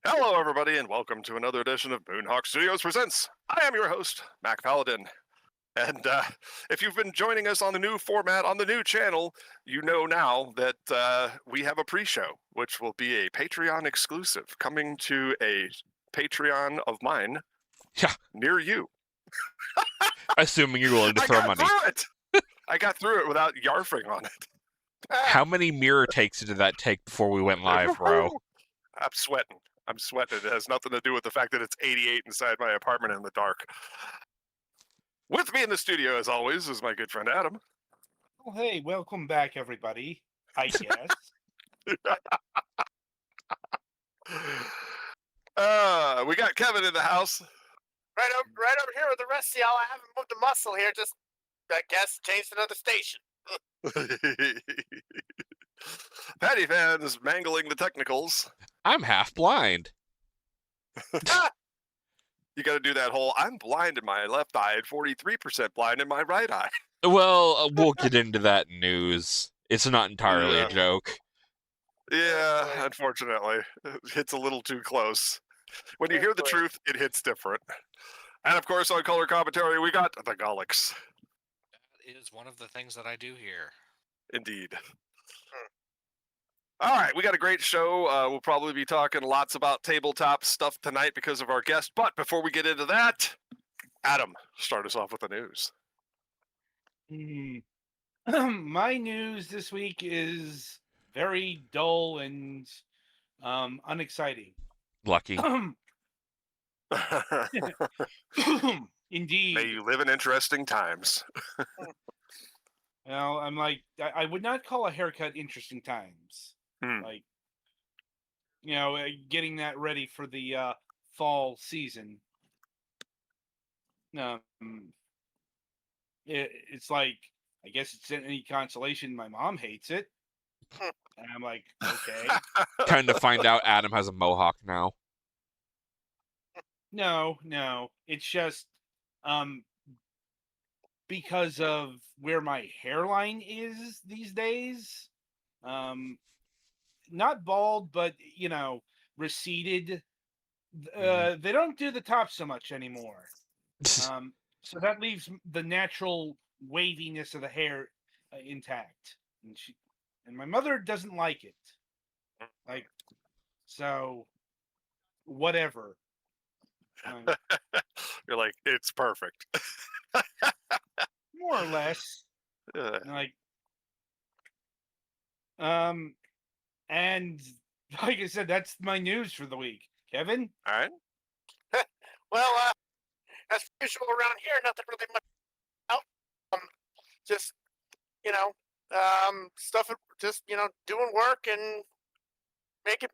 Hello, everybody, and welcome to another edition of Moonhawk Studios Presents. I am your host, Mac Paladin. And if you've been joining us on the new format on the new channel, you know now that we have a pre-show, which will be a Patreon exclusive coming to a Patreon of mine Yeah, near you. assuming you're willing to I throw got money. through it! I got through it without yarfing on it. How many mirror takes did that take before we went live, bro? I'm sweating. I'm sweating. It has nothing to do with the fact that it's 88 inside my apartment in the dark. With me in the studio, as always, is my good friend Adam. Well, hey, welcome back, everybody. I guess. We got Kevin in the house. Right over here with the rest of y'all. I haven't moved a muscle here. Just, I guess, changed another station. Patty fans mangling the technicals. I'm half blind. You got to do that whole I'm blind in my left eye and 43% blind in my right eye. Well, we'll get into that news. It's not entirely Yeah. a joke. Yeah, unfortunately. It's a little too close. When you hear the truth, it hits different. And of course, on color commentary, we got the Golics. That is one of the things that I do here. Indeed. All right, we got a great show. We'll probably be talking lots about tabletop stuff tonight because of our guest. But before we get into that, Adam, start us off with the news. My news this week is very dull and unexciting. Lucky. Indeed. May you live in interesting times. Well, I'm like, I would not call a haircut interesting times. Like, getting that ready for the fall season. It's like, I guess it's any consolation. My mom hates it, and I'm like, okay. Kind of find out Adam has a mohawk now. No, it's just because of where my hairline is these days. Not bald, but receded. They don't do the top so much anymore. So that leaves the natural waviness of the hair intact, and my mother doesn't like it. Like, so whatever. You're like, it's perfect. More or less. Like, and like I said, that's my news for the week. Kevin? All right. Well, as usual around here, nothing really much out. Just, stuff. Just doing work and making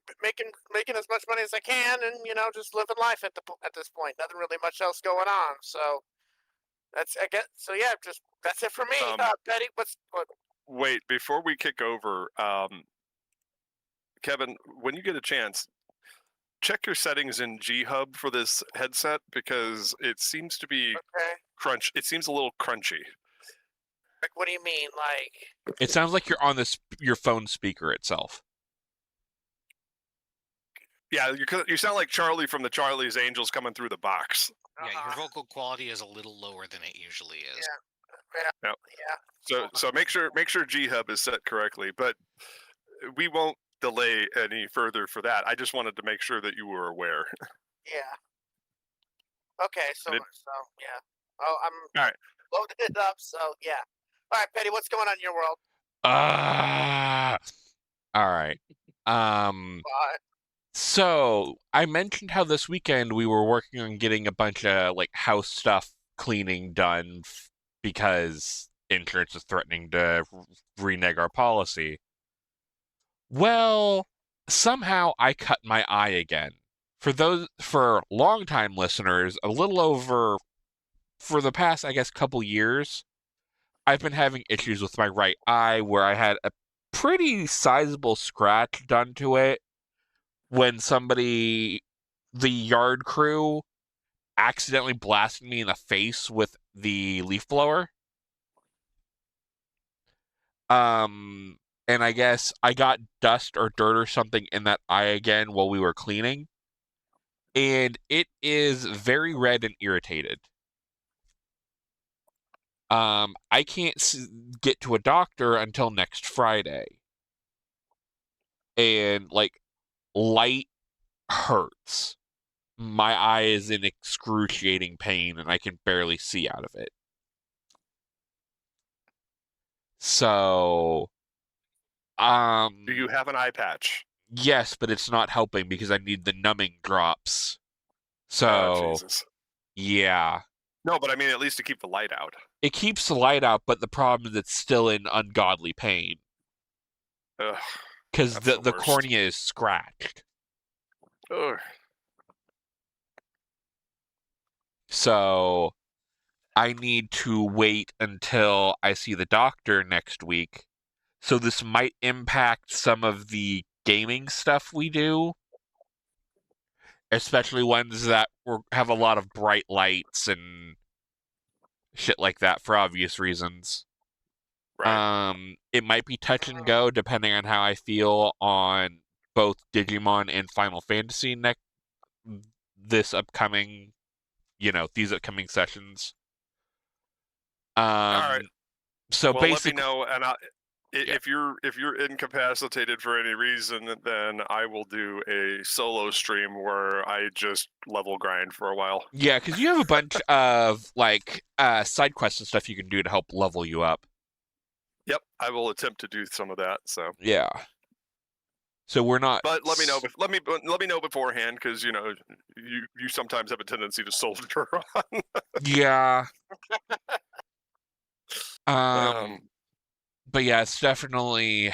as much money as I can, and just living life at this point. Nothing really much else going on. So that's I guess. So yeah, just that's it for me. Betty, what? Wait, before we kick over, Kevin, when you get a chance, check your settings in G-Hub for this headset because it seems to be crunch. It seems a little crunchy. Like, what do you mean? Like, It sounds like you're on your phone speaker itself. Yeah, you sound like Charlie from the Charlie's Angels coming through the box. Yeah, your vocal quality is a little lower than it usually is. Yeah. So make sure G-Hub is set correctly, but we won't delay any further for that. I just wanted to make sure that you were aware. Yeah. Okay, so yeah. Oh, I'm all right. Loaded it up, so yeah. All right, Petty, what's going on in your world? All right. So I mentioned how this weekend we were working on getting a bunch of house stuff cleaning done because insurance is threatening to renege our policy. Well, somehow I cut my eye again. For longtime listeners, for the past, I guess, couple years, I've been having issues with my right eye where I had a pretty sizable scratch done to it when the yard crew accidentally blasted me in the face with the leaf blower. And I guess I got dust or dirt or something in that eye again while we were cleaning. and it is very red and irritated. I can't get to a doctor until next Friday. And, like, light hurts. My eye is in excruciating pain, and I can barely see out of it. So, Do you have an eye patch? yes, but it's not helping because I need the numbing drops. Oh, So, Jesus. yeah. No, but I mean, at least to keep the light out. It keeps the light out, but the problem is it's still in ungodly pain. Ugh. Because That's the the worst. cornea is scratched. Ugh. So, I need to wait until I see the doctor next week. So this might impact some of the gaming stuff we do. Especially ones that have a lot of bright lights and shit like that for obvious reasons. Right. It might be touch and go depending on how I feel on both Digimon and Final Fantasy these upcoming sessions. All right. So Well, basically, let me know, and Yeah. if you're incapacitated for any reason, then I will do a solo stream where I just level grind for a while. yeah, because you have a bunch of side quests and stuff you can do to help level you up. Yep, I will attempt to do some of that. So Yeah. So we're not. but let me know. Let me know beforehand, because you sometimes have a tendency to soldier on. Yeah. Um, But yeah, it's definitely.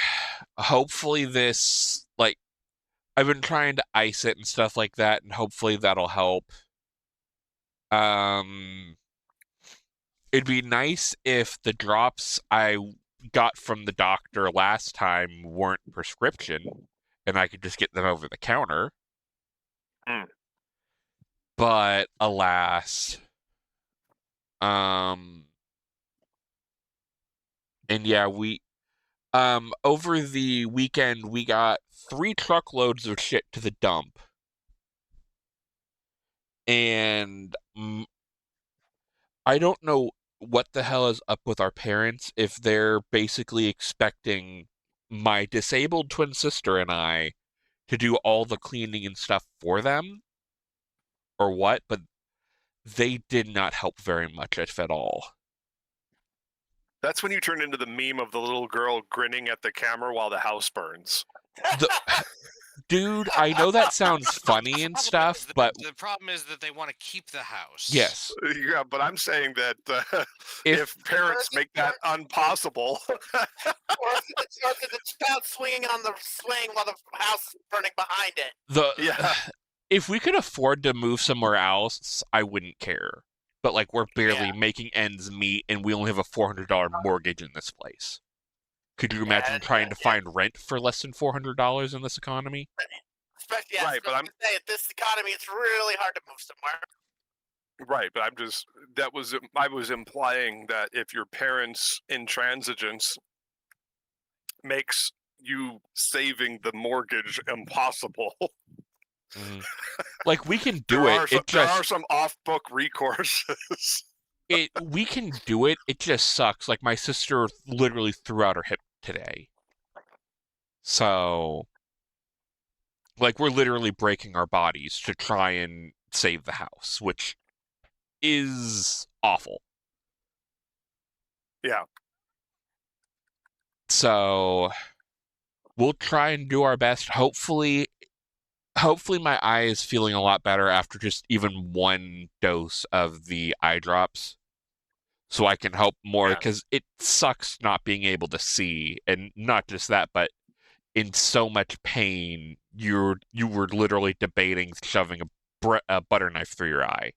Hopefully, this I've been trying to ice it and stuff like that, and hopefully that'll help. It'd be nice if the drops I got from the doctor last time weren't prescription, and I could just get them over the counter. Mm. But alas, and yeah, we over the weekend we got 3 truckloads of shit to the dump, and I don't know what the hell is up with our parents if they're basically expecting my disabled twin sister and I to do all the cleaning and stuff for them, or what, but they did not help very much, if at all. That's when you turn into the meme of the little girl grinning at the camera while the house burns. Dude, I know that sounds funny and stuff, but the problem is that they want to keep the house. yes. Yeah, but I'm saying that if parents make that impossible, Or the child swinging on the swing while the house is burning behind it. Yeah. If we could afford to move somewhere else, I wouldn't care. But we're barely making ends meet, and we only have a $400 mortgage in this place. Could you imagine trying to find rent for less than $400 in this economy? Especially, Right, but I'm saying this economy, it's really hard to move somewhere. right, but I was implying that if your parents' intransigence makes you saving the mortgage impossible. We can do it. There are some off-book recourses. We can do it. It just sucks. My sister literally threw out her hip today. So, we're literally breaking our bodies to try and save the house, which is awful. Yeah. So, we'll try and do our best. Hopefully my eye is feeling a lot better after just even one dose of the eye drops. So I can help more, because it sucks not being able to see. And not just that, but in so much pain, you were literally debating shoving a butter knife through your eye.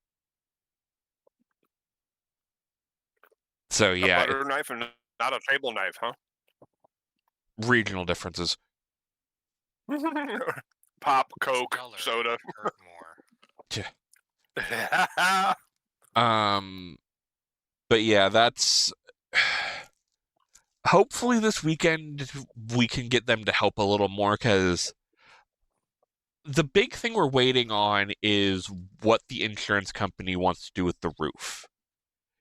So yeah, a butter knife and not a table knife, huh? Regional differences. Pop, Coke, soda. Hurt more. But yeah, that's. Hopefully this weekend we can get them to help a little more, because the big thing we're waiting on is what the insurance company wants to do with the roof.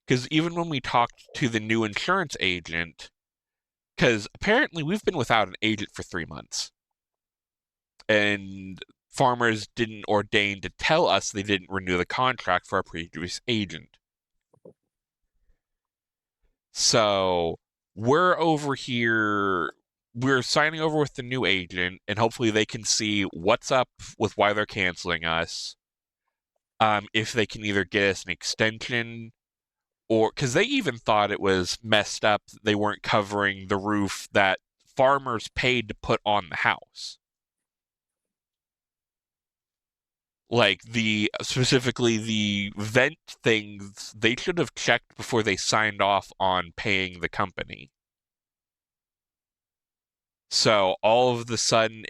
Because even when we talked to the new insurance agent, because apparently we've been without an agent for 3 months. And farmers didn't ordain to tell us they didn't renew the contract for our previous agent. So we're over here, we're signing over with the new agent, and hopefully they can see what's up with why they're canceling us. If they can either get us an extension, or because they even thought it was messed up, they weren't covering the roof that farmers paid to put on the house. Like specifically the vent things, they should have checked before they signed off on paying the company. So all of the sudden,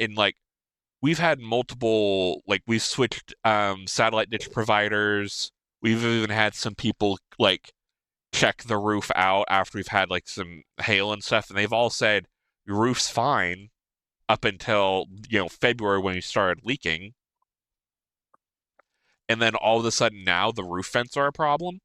we've had multiple, we've switched satellite dish providers. We've even had some people check the roof out after we've had some hail and stuff, and they've all said your roof's fine up until February when we started leaking. And then all of a sudden now the roof vents are a problem.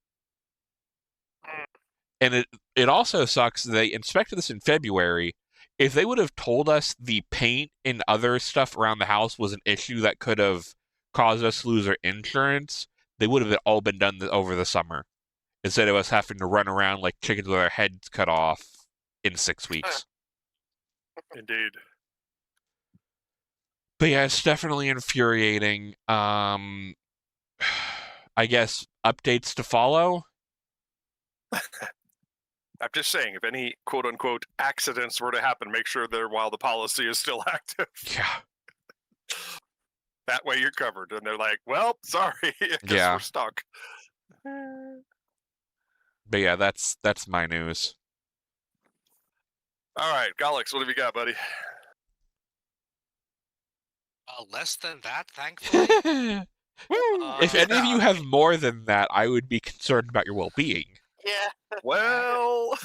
And it also sucks they inspected this in February. If they would have told us the paint and other stuff around the house was an issue that could have caused us to lose our insurance, they would have all been done over the summer. Instead of us having to run around like chickens with our heads cut off in 6 weeks. Indeed. But yeah, it's definitely infuriating. I guess updates to follow. I'm just saying, if any quote-unquote accidents were to happen, make sure they're while the policy is still active. Yeah. That way you're covered. And they're like, well, sorry, I guess we're stuck. But yeah, that's my news. All right, Golix, what have you got, buddy? Less than that, thankfully. If any of you have more than that, I would be concerned about your well-being. Yeah. Well,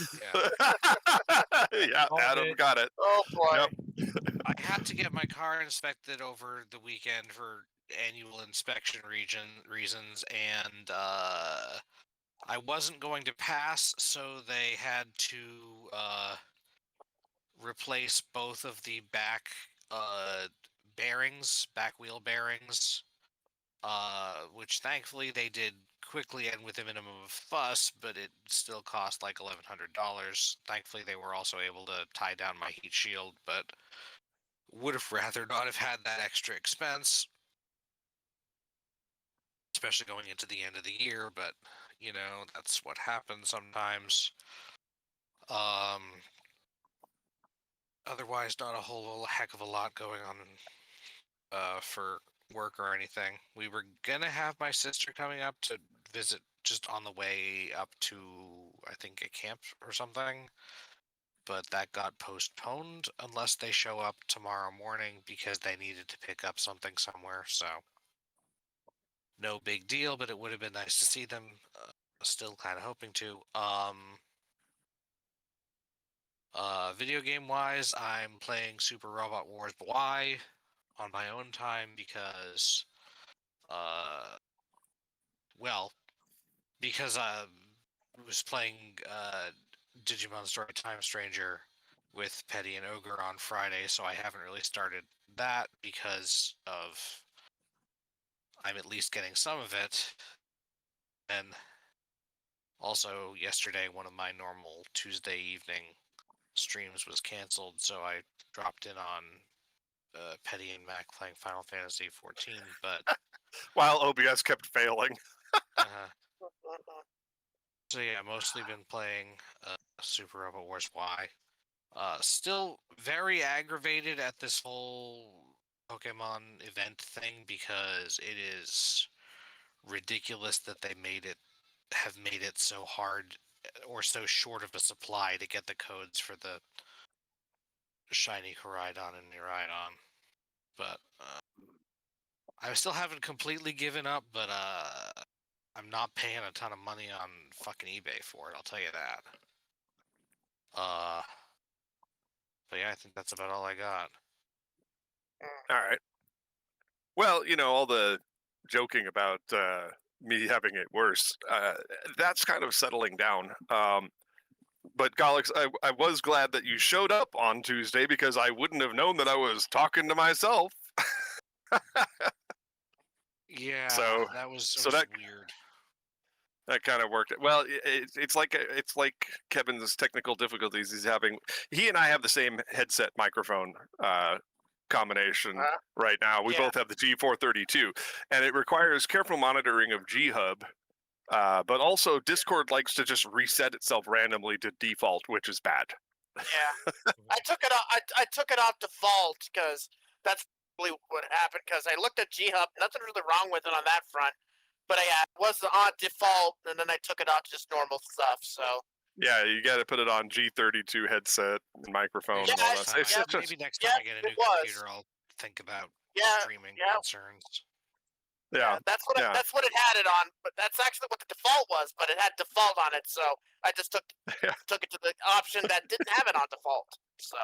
yeah, Adam got it. Oh boy. Yep. I had to get my car inspected over the weekend for annual inspection reasons, and I wasn't going to pass, so they had to replace both of the back wheel bearings, which thankfully they did quickly and with a minimum of fuss, but it still cost like $1,100. Thankfully, they were also able to tie down my heat shield, but would have rather not have had that extra expense, especially going into the end of the year, but that's what happens sometimes. Otherwise, not a whole heck of a lot going on for work or anything. We were gonna have my sister coming up to visit just on the way up to, I think, a camp or something, but that got postponed unless they show up tomorrow morning because they needed to pick up something somewhere. So no big deal, but it would have been nice to see them. Still kind of hoping to. Video game wise, I'm playing Super Robot Wars Y on my own time because I was playing Digimon Story Time Stranger with Petty and Ogre on Friday, so I haven't really started that because of I'm at least getting some of it. And also yesterday, one of my normal Tuesday evening streams was canceled, so I dropped in on Petty and Mac playing Final Fantasy XIV, but while OBS kept failing. So yeah, mostly been playing Super Robot Wars Y. Still very aggravated at this whole Pokemon event thing because it is ridiculous that they have made it so hard or so short of a supply to get the codes for the shiny Koraidon and Miraidon. But I still haven't completely given up, but I'm not paying a ton of money on fucking eBay for it, I'll tell you that. But yeah, I think that's about all I got. All right. Well, all the joking about me having it worse, that's kind of settling down. But Golix, I was glad that you showed up on Tuesday because I wouldn't have known that I was talking to myself. Yeah, So- that was, so that- weird. That kind of worked. Well, it's like Kevin's technical difficulties he's having. He and I have the same headset microphone combination right now. We Yeah. both have the G432, and it requires careful monitoring of G-Hub. But also, Discord likes to just reset itself randomly to default, which is bad. Yeah, I took it off. I took it off default because that's probably what happened. Because I looked at G-Hub, nothing really wrong with it on that front. But it was on default, and then I took it off to just normal stuff. So Yeah, you got to put it on G32 headset and microphone Maybe and all next that. time It's I- just- maybe next time I get a new it was. computer, I'll think about yeah, streaming yeah. concerns. yeah. that's what yeah. that's what it had it on. But that's actually what the default was. But it had default on it, so I just took Yeah. took it to the option that didn't have it on default. So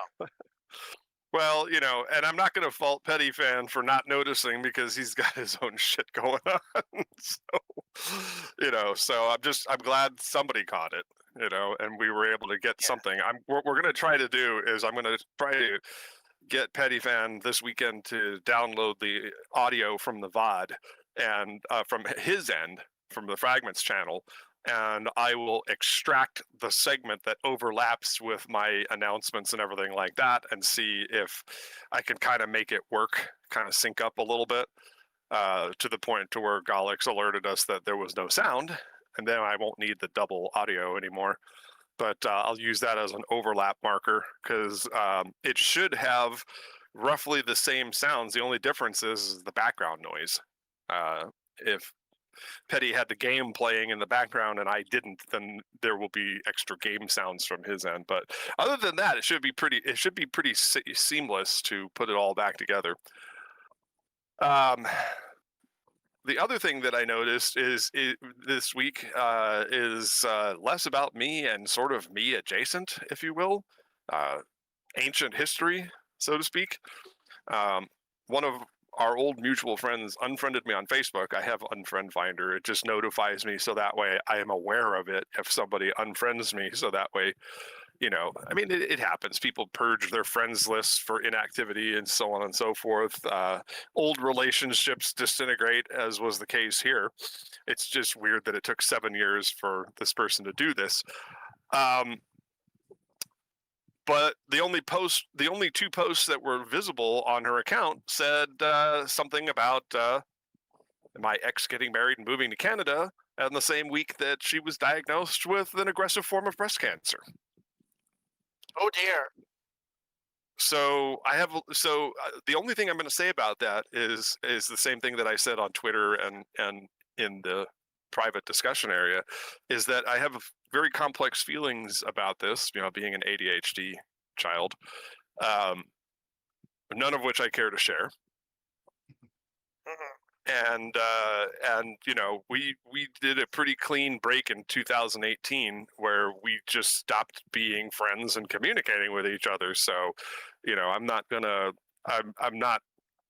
Well, and I'm not going to fault Petty Fan for not noticing because he's got his own shit going on. So I'm glad somebody caught it, and we were able to get Yeah. something. What we're going to try to do is I'm going to try to get Petty Fan this weekend to download the audio from the VOD and from his end, from the Fragments channel, and I will extract the segment that overlaps with my announcements and everything like that and see if I can kind of make it work, kind of sync up a little bit to the point to where Golix alerted us that there was no sound, and then I won't need the double audio anymore. But I'll use that as an overlap marker because it should have roughly the same sounds. The only difference is the background noise. If Petty had the game playing in the background and I didn't, then there will be extra game sounds from his end. But other than that, it should be pretty seamless to put it all back together. The other thing that I noticed is this week is less about me and sort of me adjacent, if you will, ancient history, so to speak. One of our old mutual friends unfriended me on Facebook. I have Unfriend Finder. It just notifies me so that way I am aware of it if somebody unfriends me. So that way, it happens. People purge their friends lists for inactivity and so on and so forth. Old relationships disintegrate, as was the case here. It's just weird that it took 7 years for this person to do this. But the only two posts that were visible on her account said something about my ex getting married and moving to Canada, and the same week that she was diagnosed with an aggressive form of breast cancer. oh dear. So the only thing I'm going to say about that is the same thing that I said on Twitter and in the private discussion area, is that I have very complex feelings about this, being an ADHD child, none of which I care to share. Mm-hmm. And we did a pretty clean break in 2018 where we just stopped being friends and communicating with each other. So,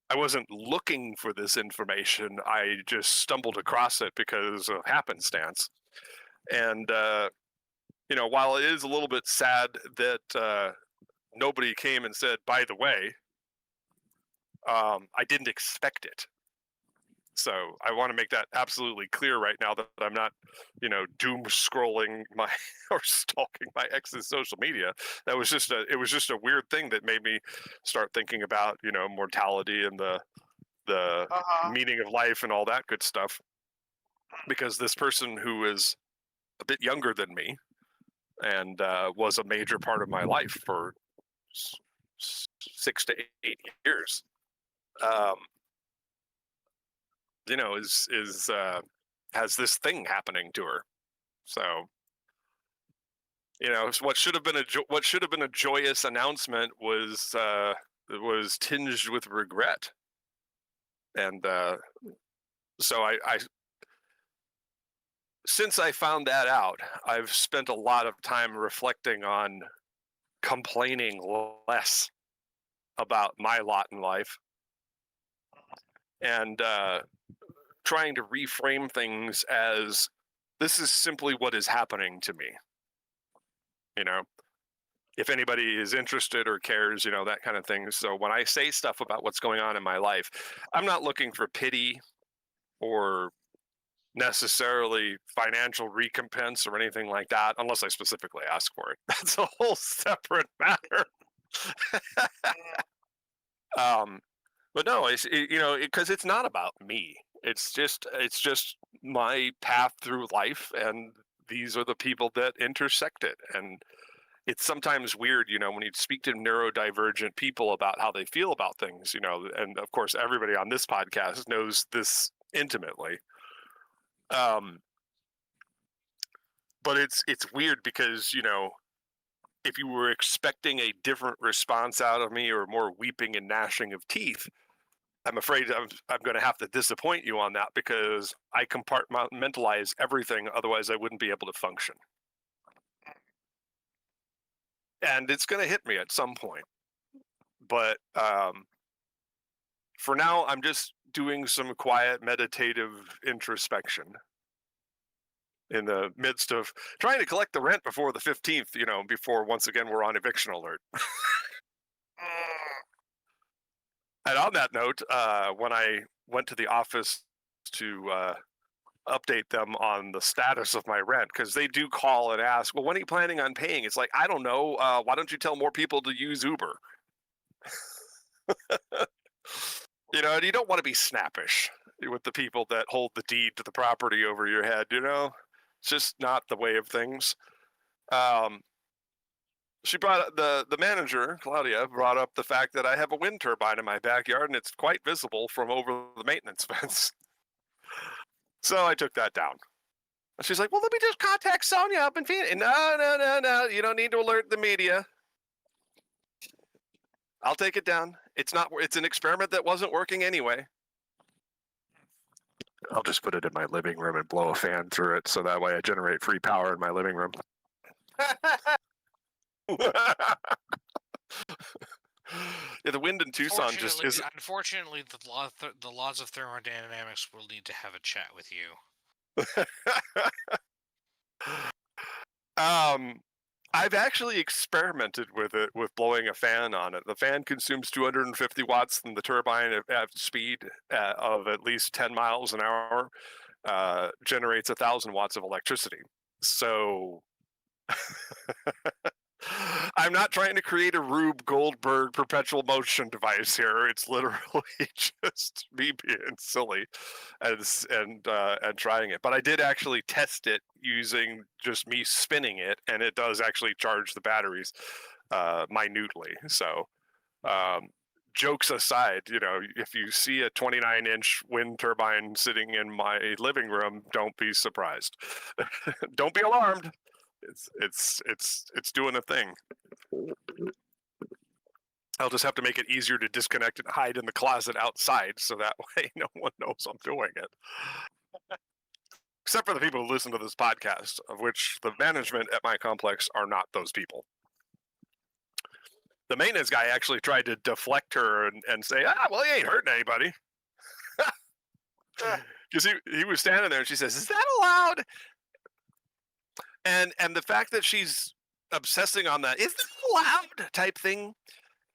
I wasn't looking for this information. I just stumbled across it because of happenstance. And, while it is a little bit sad that nobody came and said, by the way, I didn't expect it. So I want to make that absolutely clear right now that I'm not, doom scrolling or stalking my ex's social media. It was just a weird thing that made me start thinking about, mortality and the meaning of life and all that good stuff. Because this person who is a bit younger than me and was a major part of my life for 6 to 8 years, has this thing happening to her. So, what should have been a joyous announcement was tinged with regret. And so I since I found that out, I've spent a lot of time reflecting on complaining less about my lot in life and trying to reframe things as this is simply what is happening to me. You know, if anybody is interested or cares, you know, that kind of thing. So when I say stuff about what's going on in my life, I'm not looking for pity or necessarily financial recompense or anything like that, unless I specifically ask for it. That's a whole separate matter. But no, you know, because it's not about me. It's just my path through life, and these are the people that intersect it. And it's sometimes weird, you know, when you speak to neurodivergent people about how they feel about things, you know, and of course everybody on this podcast knows this intimately. But it's weird because, you know, if you were expecting a different response out of me or more weeping and gnashing of teeth, I'm afraid I'm going to have to disappoint you on that, because I compartmentalize everything. Otherwise, I wouldn't be able to function. And it's going to hit me at some point. But for now, I'm just doing some quiet, meditative introspection in the midst of trying to collect the rent before the 15th, you know, before once again we're on eviction alert. And on that note, when I went to the office to update them on the status of my rent, because they do call and ask, well, when are you planning on paying? It's like, I don't know. Why don't you tell more people to use Uber? You know, and you don't want to be snappish with the people that hold the deed to the property over your head, you know? It's just not the way of things. She brought up, the manager, Claudia, brought up the fact that I have a wind turbine in my backyard, and it's quite visible from over the maintenance fence. So I took that down. And she's like, well, let me just contact Sonia up in Phoenix. No. You don't need to alert the media. I'll take it down. It's an experiment that wasn't working anyway. I'll just put it in my living room and blow a fan through it, so that way I generate free power in my living room. Yeah, the wind in Tucson just is. Unfortunately, the laws of thermodynamics will need to have a chat with you. I've actually experimented with it, with blowing a fan on it. The fan consumes 250 watts, and the turbine at speed of at least 10 miles an hour generates 1,000 watts of electricity. So I'm not trying to create a Rube Goldberg perpetual motion device here. It's literally just me being silly and trying it. But I did actually test it using just me spinning it, and it does actually charge the batteries minutely. So jokes aside, you know, if you see a 29-inch wind turbine sitting in my living room, don't be surprised. Don't be alarmed. It's doing a thing. I'll just have to make it easier to disconnect and hide in the closet outside, so that way no one knows I'm doing it. Except for the people who listen to this podcast, of which the management at my complex are not those people. The maintenance guy actually tried to deflect her and say, well, he ain't hurting anybody. Because he was standing there, and she says, is that allowed? And the fact that she's obsessing on that, is this allowed type thing,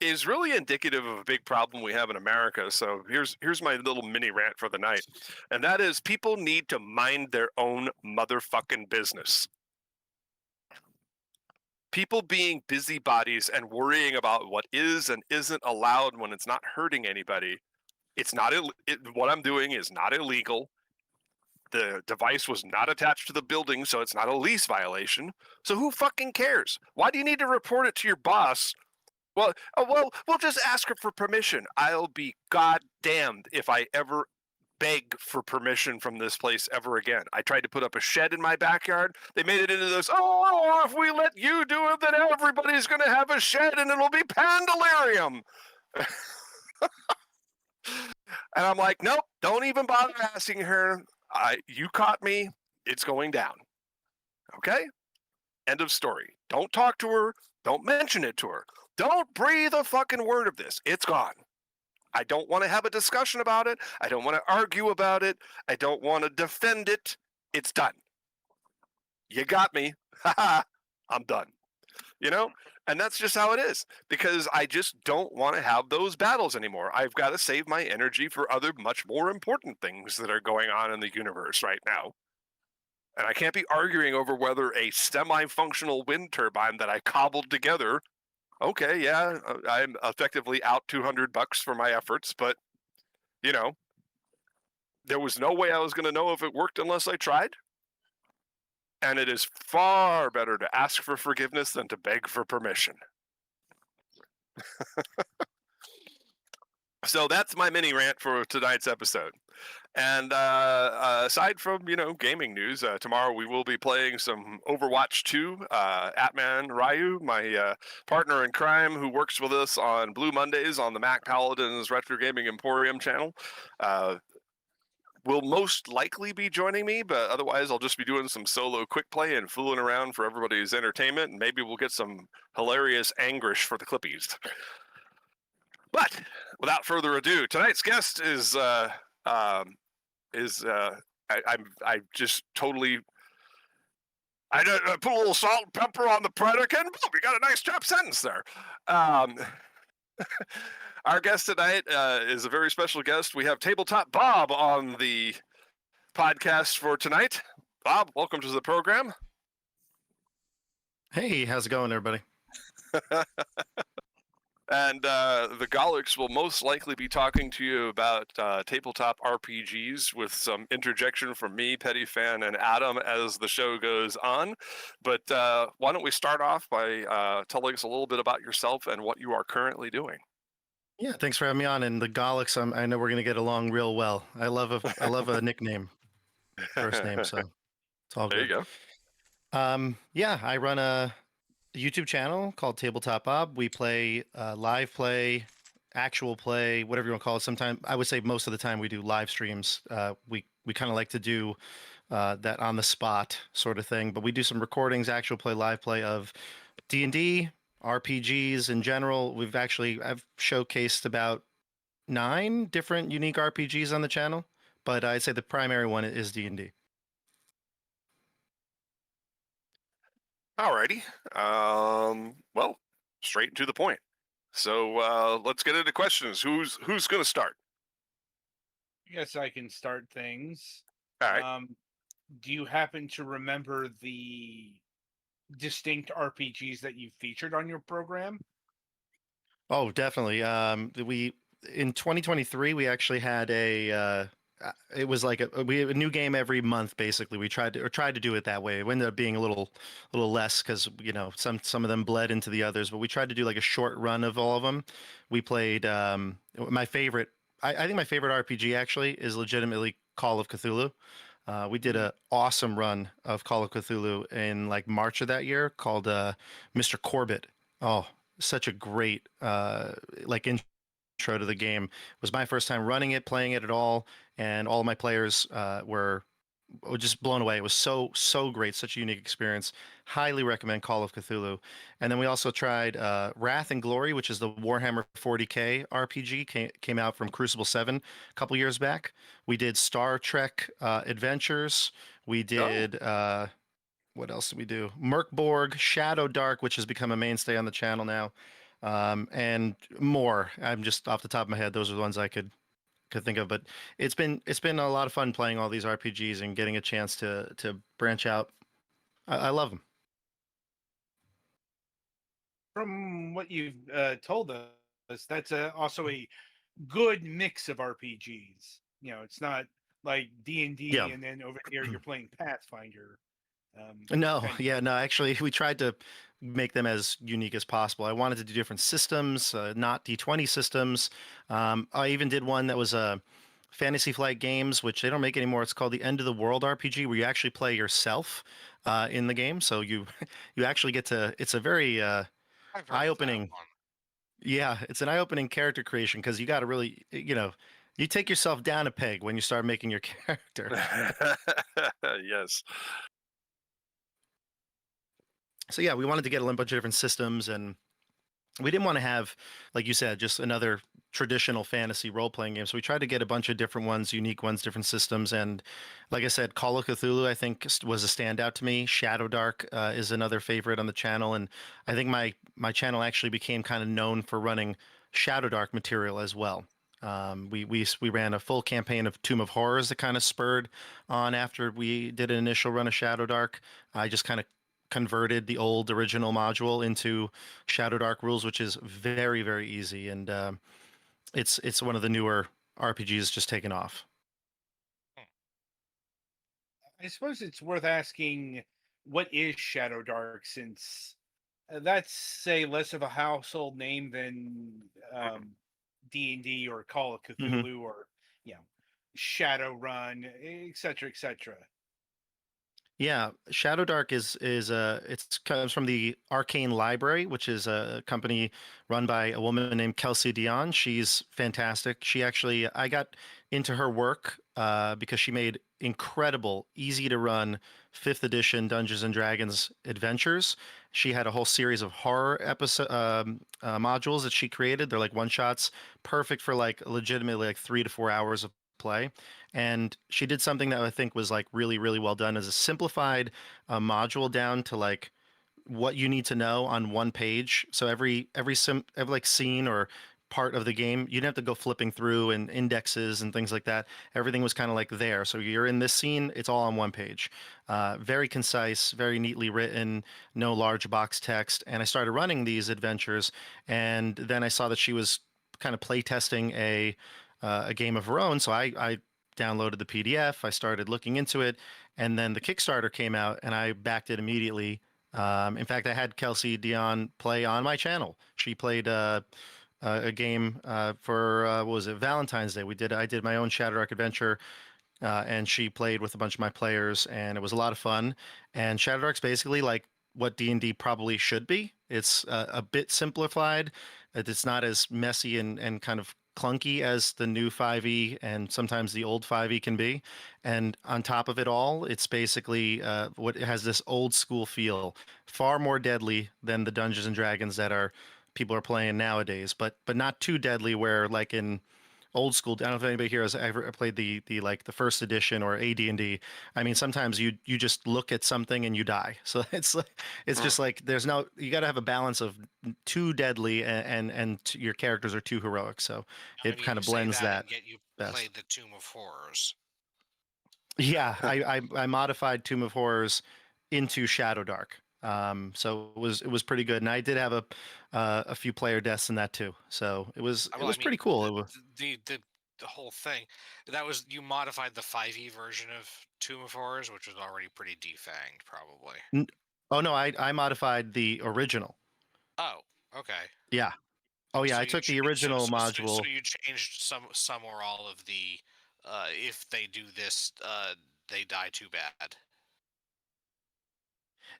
is really indicative of a big problem we have in America. So here's my little mini rant for the night. And that is, people need to mind their own motherfucking business. People being busybodies and worrying about what is and isn't allowed when it's not hurting anybody. It's not what I'm doing is not illegal. The device was not attached to the building, so it's not a lease violation. So who fucking cares? Why do you need to report it to your boss? Well, we'll just ask her for permission. I'll be goddamned if I ever beg for permission from this place ever again. I tried to put up a shed in my backyard. They made it into this, if we let you do it, then everybody's going to have a shed and it'll be pandalarium. And I'm like, nope, don't even bother asking her. You caught me. It's going down. Okay? End of story. Don't talk to her. Don't mention it to her. Don't breathe a fucking word of this. It's gone. I don't want to have a discussion about it. I don't want to argue about it. I don't want to defend it. It's done. You got me. I'm done. You know? And that's just how it is, because I just don't want to have those battles anymore. I've got to save my energy for other much more important things that are going on in the universe right now. And I can't be arguing over whether a semi-functional wind turbine that I cobbled together, okay, yeah, I'm effectively out $200 for my efforts, but, you know, there was no way I was going to know if it worked unless I tried. And it is far better to ask for forgiveness than to beg for permission. So that's my mini rant for tonight's episode. And aside from, gaming news, tomorrow we will be playing some Overwatch 2. Atman Ryu, my partner in crime who works with us on Blue Mondays on the Mac Paladins Retro Gaming Emporium channel, will most likely be joining me, but otherwise I'll just be doing some solo quick play and fooling around for everybody's entertainment, and maybe we'll get some hilarious Angrish for the Clippies. But without further ado, tonight's guest is I just totally I put a little salt and pepper on the predicate. Boom, you got a nice chop sentence there. Our guest tonight is a very special guest. We have Tabletop Bob on the podcast for tonight. Bob, welcome to the program. Hey, how's it going, everybody? And the Golics will most likely be talking to you about tabletop RPGs with some interjection from me, Petty Fan, and Adam as the show goes on. But why don't we start off by telling us a little bit about yourself and what you are currently doing? Yeah, thanks for having me on. And the Golics, I know we're gonna get along real well. I love a nickname, first name, so it's all There good. you go. Yeah, I run a YouTube channel called Tabletop Bob. We play live play, actual play, whatever you want to call it. Sometimes I would say most of the time we do live streams. We kind of like to do that on the spot sort of thing, but we do some recordings, actual play, live play of D&D, RPGs in general. I've showcased about 9 different unique RPGs on the channel, but I'd say the primary one is D&D. Alrighty. Well, straight to the point. So let's get into questions. Who's going to start? I guess I can start things. All right. Do you happen to remember the distinct RPGs that you featured on your program? Oh, definitely. We in 2023 we actually had it was like we have a new game every month basically. We tried to do it that way. It ended up being a little less because some of them bled into the others, but we tried to do like a short run of all of them. We played my favorite. I think my favorite RPG actually is legitimately Call of Cthulhu. We did an awesome run of Call of Cthulhu in like March of that year called Mr. Corbett. Oh, such a great intro to the game. It was my first time running it, playing it at all, and all of my players were just blown away. It was so great, such a unique experience. Highly recommend Call of Cthulhu. And then we also tried Wrath and Glory, which is the Warhammer 40K RPG, came out from Crucible 7 a couple years back. We did Star Trek Adventures. We did what else did we do? Merkborg, Shadow Dark, which has become a mainstay on the channel now, and more. I'm just off the top of my head; those are the ones I could think of. But it's been a lot of fun playing all these RPGs and getting a chance to branch out. I love them. From what you've told us, that's also a good mix of RPGs. It's not like D&D Yeah. and then over here you're playing Pathfinder. No, actually, we tried to make them as unique as possible. I wanted to do different systems, not D20 systems. I even did one that was a Fantasy Flight Games, which they don't make anymore. It's called the End of the World RPG, where you actually play yourself in the game. So you actually get to. It's a very eye-opening. Yeah, it's an eye-opening character creation because you got to really, you take yourself down a peg when you start making your character. Yes. So yeah, we wanted to get a bunch of different systems, and we didn't want to have, like you said, just another traditional fantasy role-playing game. So we tried to get a bunch of different ones, unique ones, different systems. And like I said, Call of Cthulhu, I think, was a standout to me. Shadow Dark is another favorite on the channel, and I think my channel actually became kind of known for running Shadow Dark material as well. We ran a full campaign of Tomb of Horrors that kind of spurred on after we did an initial run of Shadow Dark. I just kind of converted the old original module into Shadow Dark rules, which is very, very easy, and it's one of the newer RPGs just taken off. I suppose it's worth asking, what is Shadow Dark, since that's, say, less of a household name than D&D or Call of Mm-hmm. Cthulhu or, you know, Shadowrun, etc., etc. Yeah, Shadow Dark is it comes from the Arcane Library, which is a company run by a woman named Kelsey Dion. She's fantastic. She actually I got into her work because she made incredible, easy to run fifth edition Dungeons and Dragons adventures. She had a whole series of horror episode modules that she created. They're like one shots, perfect for like legitimately like 3 to 4 hours of play. And she did something that I think was like really, really well done, as a simplified module down to like what you need to know on one page. So every like scene or part of the game, you didn't have to go flipping through and indexes and things like that. Everything was kind of like there. So you're in this scene, it's all on one page. Very concise, very neatly written, no large box text. And I started running these adventures, and then I saw that she was kind of play testing a game of her own. So I downloaded the PDF. I started looking into it, and then the Kickstarter came out, and I backed it immediately. In fact, I had Kelsey Dion play on my channel. She played a game for what was it, Valentine's Day. I did my own Shadow Dark adventure, and she played with a bunch of my players, and it was a lot of fun. And Shadow Dark's basically like what D&D probably should be. It's a bit simplified. It's not as messy and kind of clunky as the new 5e and sometimes the old 5e can be. And on top of it all, it's basically what it has this old school feel, far more deadly than the Dungeons and Dragons that are people are playing nowadays, but not too deadly where like in old school. I don't know if anybody here has ever played the like the first edition or AD&D. I mean, sometimes you just look at something and you die. So it's just like there's no, you got to have a balance of too deadly and your characters are too heroic. So I it mean, kind you of say blends that and yet you best. played the Tomb of Horrors. Yeah, I modified Tomb of Horrors into Shadow Dark. So it was pretty good, and I did have a few player deaths in that too. So it was Well, I mean, pretty cool. the whole thing, that was, you modified the 5e version of Tomb of Horrors, which was already pretty defanged, probably. Oh no, I modified the original. Oh, okay. Yeah. Oh yeah, So I you took the changed, original so module. you changed some or all of the, if they do this, they die too bad.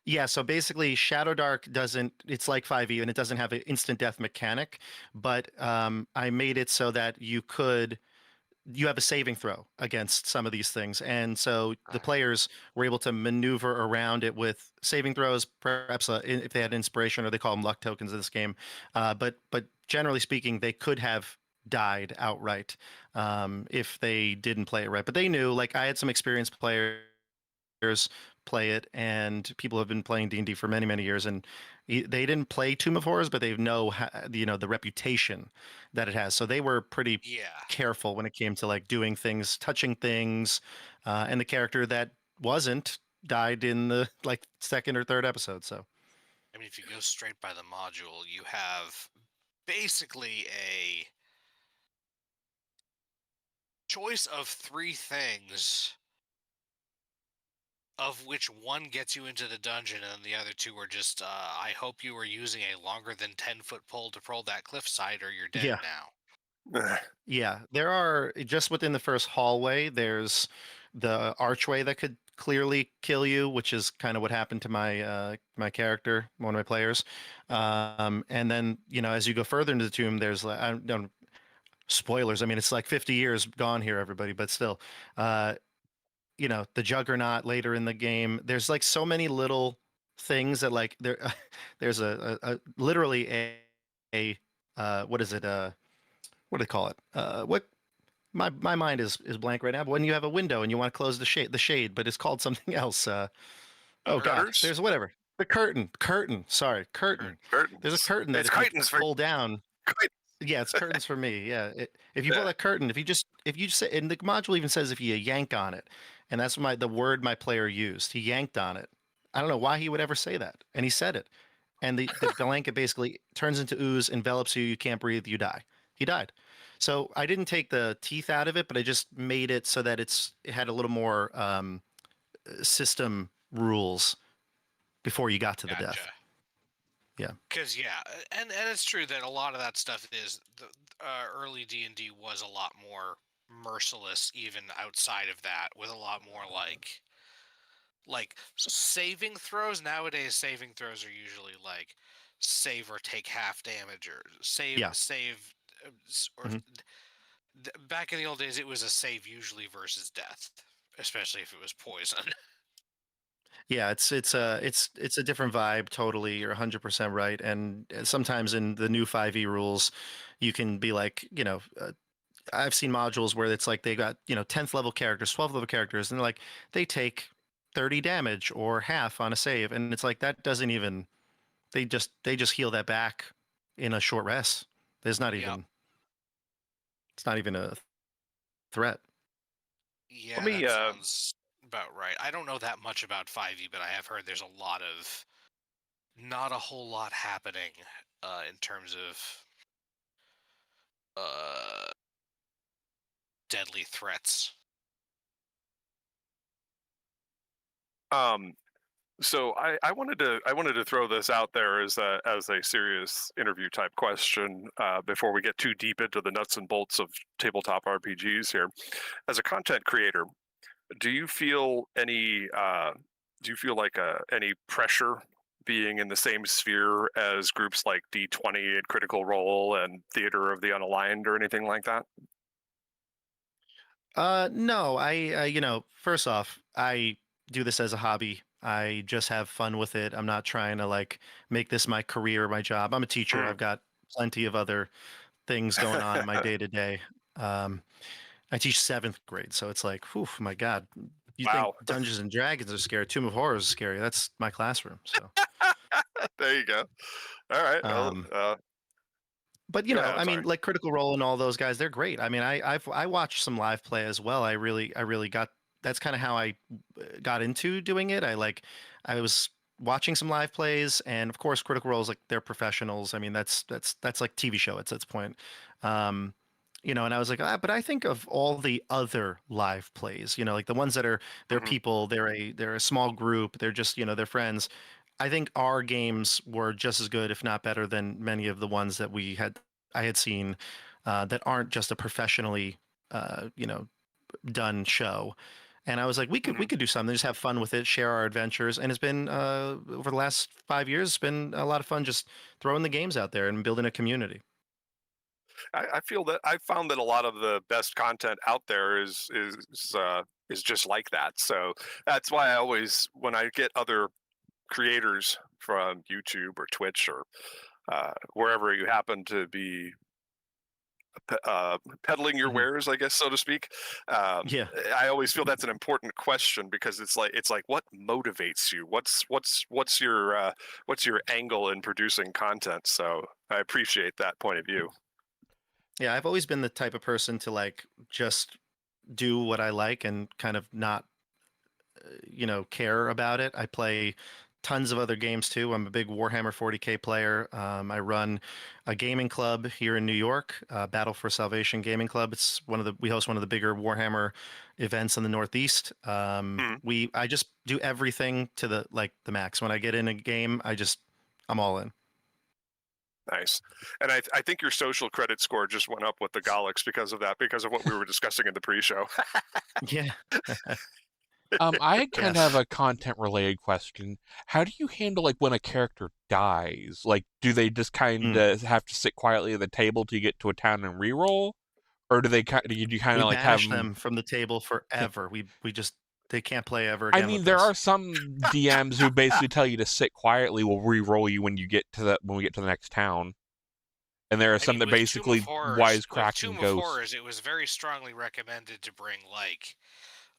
Yeah, so basically Shadow Dark doesn't, it's like 5e and it doesn't have an instant death mechanic, but I made it so that you have a saving throw against some of these things. And so the players were able to maneuver around it with saving throws, perhaps if they had inspiration, or they call them luck tokens in this game. But generally speaking, they could have died outright if they didn't play it right. But they knew, like I had some experienced players play it, and people have been playing D&D for many, many years, and they didn't play Tomb of Horrors, but they know the reputation that it has. So they were pretty Yeah. careful when it came to like doing things, touching things, and the character that wasn't died in the like second or third episode. So I mean, if you go straight by the module, you have basically a choice of 3 things, of which one gets you into the dungeon and the other 2 are just, I hope you were using a longer than 10-foot pole to roll that cliffside or you're dead yeah, now. yeah, there are just within the first hallway. There's the archway that could clearly kill you, which is kind of what happened to my character, one of my players. And then as you go further into the tomb, there's like I don't spoilers. I mean, it's like 50 years gone here, everybody, but still, uh, the Juggernaut later in the game. There's like so many little things that like there's literally what is it? What do they call it? What my mind is blank right now. But when you have a window and you want to close the shade, but it's called something else. Oh God, Shutters? there's whatever. The curtain. Sorry, curtain. Curtains. There's a curtain that It's if you curtains for pull down, curtains. yeah, it's curtains for me. Yeah, if you pull Yeah. that curtain, if you say, and the module even says if you yank on it, and that's the word my player used. He yanked on it. I don't know why he would ever say that, and he said it. And the blanket basically turns into ooze, envelops you. You can't breathe. You die. He died. So I didn't take the teeth out of it, but I just made it so that it had a little more system rules before you got to the death. Gotcha. Yeah. Because and it's true that a lot of that stuff is the early D&D was a lot more merciless, even outside of that, with a lot more like saving throws. Nowadays, saving throws are usually like save or take half damage, or save Yeah. save, or Mhm. back in the old days, it was a save usually versus death, especially if it was poison. Yeah, it's a different vibe totally. You're 100% right. And sometimes in the new 5e rules, you can be like, I've seen modules where it's like they got, 10th level characters, 12th level characters, and they're like they take 30 damage or half on a save, and it's like that doesn't even they just heal that back in a short rest. There's not Yep. even it's not even a threat. Yeah, me, that sounds about right. I don't know that much about 5e, but I have heard there's not a whole lot happening in terms of deadly threats. So I wanted to throw this out there as a serious interview type question before we get too deep into the nuts and bolts of tabletop RPGs here. As a content creator, do you feel any pressure being in the same sphere as groups like D20 and Critical Role and Theater of the Unaligned or anything like that? No, first off, I do this as a hobby. I just have fun with it. I'm not trying to like make this my career, my job. I'm a teacher. Mm. I've got plenty of other things going on in my day to day. I teach 7th grade, so it's like, whew, my God. You think Wow. Dungeons and Dragons are scary? Tomb of Horrors is scary. That's my classroom. So, There you go. All right. Well, um, but go ahead. I I'm mean, sorry. like Critical Role and all those guys, they're great. I mean, I watched some live play as well. I really got that's kind of how I got into doing it. I was watching some live plays, and of course, Critical Role is like they're professionals. I mean, that's like TV show at its point. Um, and I was like, but I think of all the other live plays, like the ones that they're Mhm. people, they're a small group, they're just, they're friends. I think our games were just as good, if not better, than many of the ones that I had seen that aren't just a professionally, done show. And I was like, we Mhm. could do something, just have fun with it, share our adventures. And it's been over the last 5 years, it's been a lot of fun just throwing the games out there and building a community. I feel that I found that a lot of the best content out there is just like that. So that's why I always, when I get other creators from YouTube or Twitch or wherever you happen to be peddling your Mhm. wares, I guess, so to speak. Yeah. I always feel that's an important question because it's like what motivates you? What's your angle in producing content? So I appreciate that point of view. Yeah, I've always been the type of person to like just do what I like and kind of not, care about it. I play tons of other games too. I'm a big Warhammer 40K player. I run a gaming club here in New York, Battle for Salvation Gaming Club. It's we host one of the bigger Warhammer events in the Northeast. Hmm. I just do everything to the max. When I get in a game, I'm all in. Nice. And I think your social credit score just went up with the Galax because of that, because of what we were discussing in the pre-show. Yeah. I kind of have Yes. a content-related question. How do you handle like when a character dies? Like, do they just kind Mm. of have to sit quietly at the table till you get to a town and reroll, or do you kind We of like have banish them? them from the table forever. We just they can't play ever I again mean, with there us. are some DMs who basically tell you to sit quietly. We'll re-roll you when we get to the next town. And there are I some mean, that with Tomb of basically Horrors, with wisecracking Tomb of ghosts. Horrors, it was very strongly recommended to bring like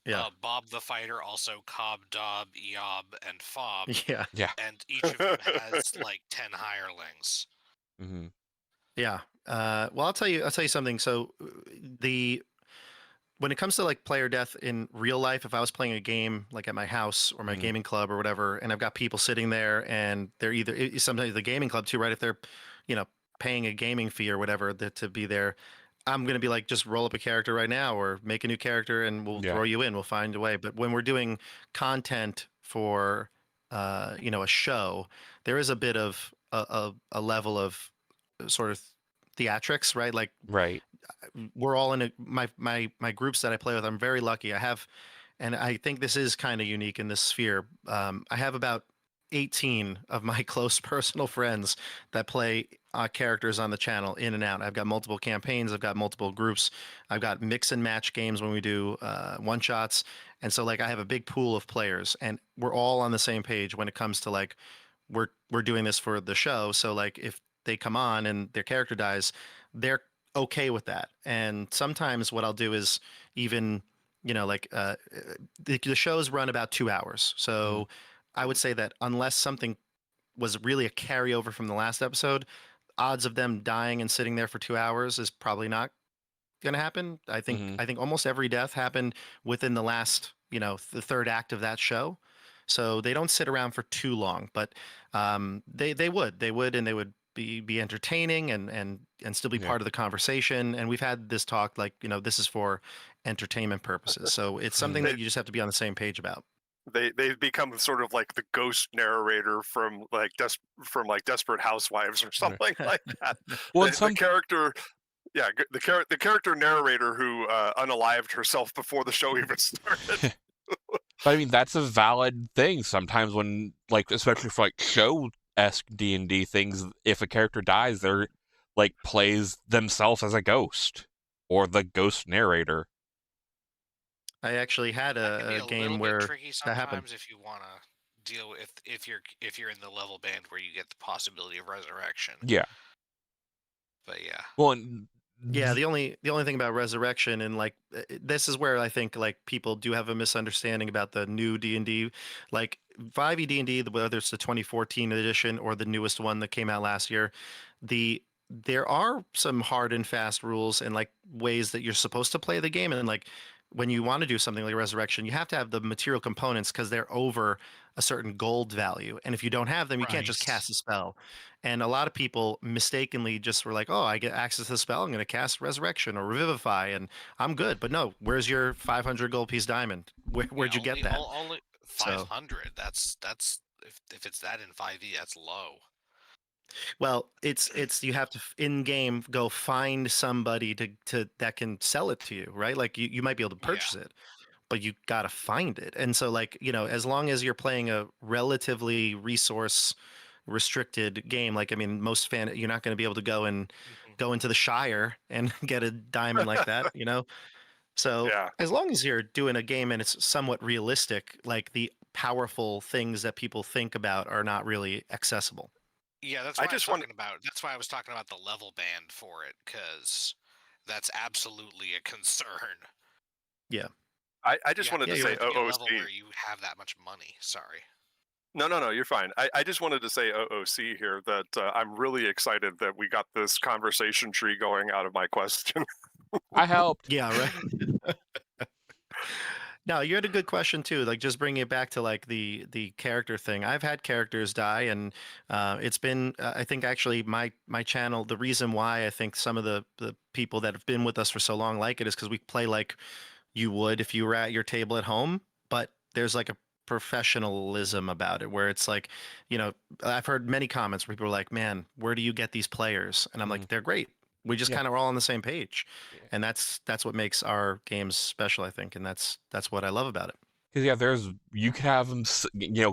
Yeah. Bob the Fighter, also Cobb, Dob, Eob, and Fob, Yeah. Yeah. and each of them has like 10 hirelings. Hmm. Yeah. Well, I'll tell you something. So the when it comes to like player death in real life, if I was playing a game like at my house or my Mhm. gaming club or whatever, and I've got people sitting there and they're either sometimes the gaming club too, right? If they're, you know, paying a gaming fee or whatever to be there, I'm gonna be like, just roll up a character right now or make a new character and we'll Yeah. throw you in. We'll find a way. But when we're doing content for, you know, a show, there is a bit of a level of sort of theatrics, right? Like Right. we're all in my groups that I play with. I'm very lucky. I have, and I think this is kind of unique in this sphere. I have about 18 of my close personal friends that play characters on the channel in and out. I've got multiple campaigns. I've got multiple groups. I've got mix and match games when we do one shots. And so like I have a big pool of players, and we're all on the same page when it comes to like we're doing this for the show. So like if they come on and their character dies, they're okay with that. And sometimes what I'll do is even, you know, like the shows run about 2 hours. So I would say that unless something was really a carryover from the last episode, odds of them dying and sitting there for 2 hours is probably not going to happen. Hmm. I think almost every death happened within the last, you know, the third act of that show. So they don't sit around for too long, but they would and they would be entertaining and still be Yeah. part of the conversation. And we've had this talk like, you know, this is for entertainment purposes. So it's something They that you just have to be on the same page about. they've become sort of like the ghost narrator from like Desperate Housewives or something like that. Well, The, and some character, yeah, the character narrator who unalived herself before the show even started. But I mean, that's a valid thing sometimes when, like, especially for like show-esque D&D things, if a character dies, they're like plays themselves as a ghost or the ghost narrator. I actually had That can be a a game little bit where tricky that happened. sometimes if you want to deal with if you're in the level band where you get the possibility of resurrection. Yeah. But yeah. Well, and Yeah, the only thing about resurrection and like this is where I think like people do have a misunderstanding about the new D&D, like 5e D&D, whether it's the 2014 edition or the newest one that came out last year, there are some hard and fast rules and like ways that you're supposed to play the game, and like when you want to do something like resurrection, you have to have the material components because they're over a certain gold value, and if you don't have them, you can't just Right. cast a spell. And a lot of people mistakenly just were like, "Oh, I get access to the spell. I'm going to cast Resurrection or Revivify, and I'm good." But no, where's your 500 gold piece diamond? Where'd you get that? Only So, 500. That's if it's that in 5e, that's low. well, it's you have to in game go find somebody to that can sell it to you, right? Like you might be able to Yeah. purchase it, but you got to find it. And so like, you know, as long as you're playing a relatively resource restricted game, like I mean, you're not going to be able to Mhm. go into the Shire and get a diamond like that, you know? So Yeah, as long as you're doing a game and it's somewhat realistic, like the powerful things that people think about are not really accessible. Yeah, I just want that's why I was talking about the level band for it, because that's absolutely a concern. Yeah. I just wanted Yeah, to you're say You have to be a level OOC. where you have that much money. Sorry. No, you're fine. I just wanted to say OOC here that I'm really excited that we got this conversation tree going out of my question. I helped. Yeah, right. No, you had a good question too. Like just bringing it back to like the character thing. I've had characters die, and it's been I think actually my channel. The reason why I think some of the people that have been with us for so long like it is because we play like you would if you were at your table at home, but there's like a professionalism about it where it's like, you know, I've heard many comments where people are like, "Man, where do you get these players?" And I'm like, "They're great. We just Yeah. kind of are all on the same page." Yeah. And that's what makes our games special, I think, and that's what I love about it. Because yeah, you could have them,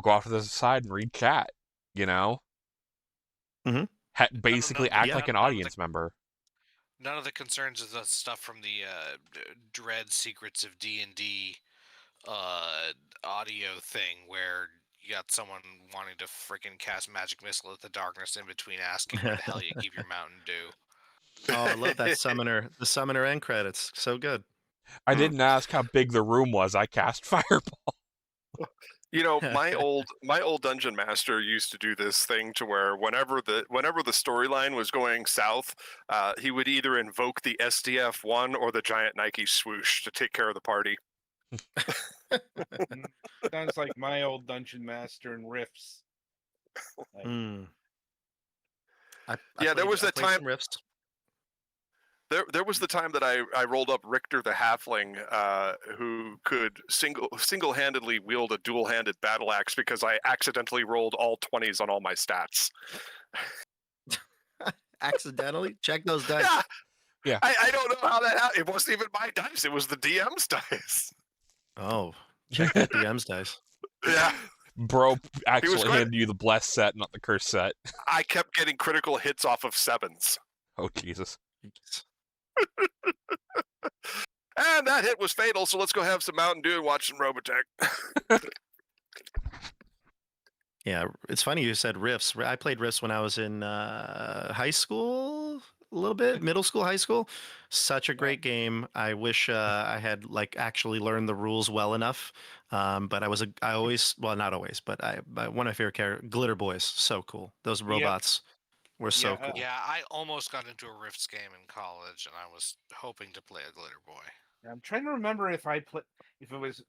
go off to the side and read chat. You know, Mhm. basically act Yeah. like an audience member. None of the concerns is the stuff from the Dread Secrets of D&D audio thing, where you got someone wanting to freaking cast magic missile at the darkness in between asking where the hell you keep your Mountain Dew. Oh, I love that summoner. The summoner end credits. So good. I didn't ask how big the room was. I cast Fireball. You know, my old dungeon master used to do this thing to where whenever the storyline was going south, he would either invoke the SDF-1 or the giant Nike swoosh to take care of the party. Sounds like my old dungeon master and riffs. Like, Yeah, there was I that played time. some Rifts. There was the time that I rolled up Richter the Halfling, who could single-handedly wield a dual-handed battle axe because I accidentally rolled all 20s on all my stats. Accidentally? Check those dice. Yeah, Yeah. I don't know how that happened. It wasn't even my dice; it was the DM's dice. Oh, check that DM's dice. Yeah, Bro actually great. handed you the blessed set, not the cursed set. I kept getting critical hits off of 7s, Oh Jesus. and that hit was fatal. So let's go have some Mountain Dew and watch some Robotech. Yeah, it's funny you said Rifts. I played Rifts when I was in high school, a little bit, middle school, high school. Such a great game. I wish I had like actually learned the rules well enough. But I always, well, not always, but one of my favorite characters, Glitter Boys, so cool. Those robots were so Yeah, cool. Yeah, I almost got into a Rifts game in college, and I was hoping to play a Glitter Boy. I'm trying to remember if it was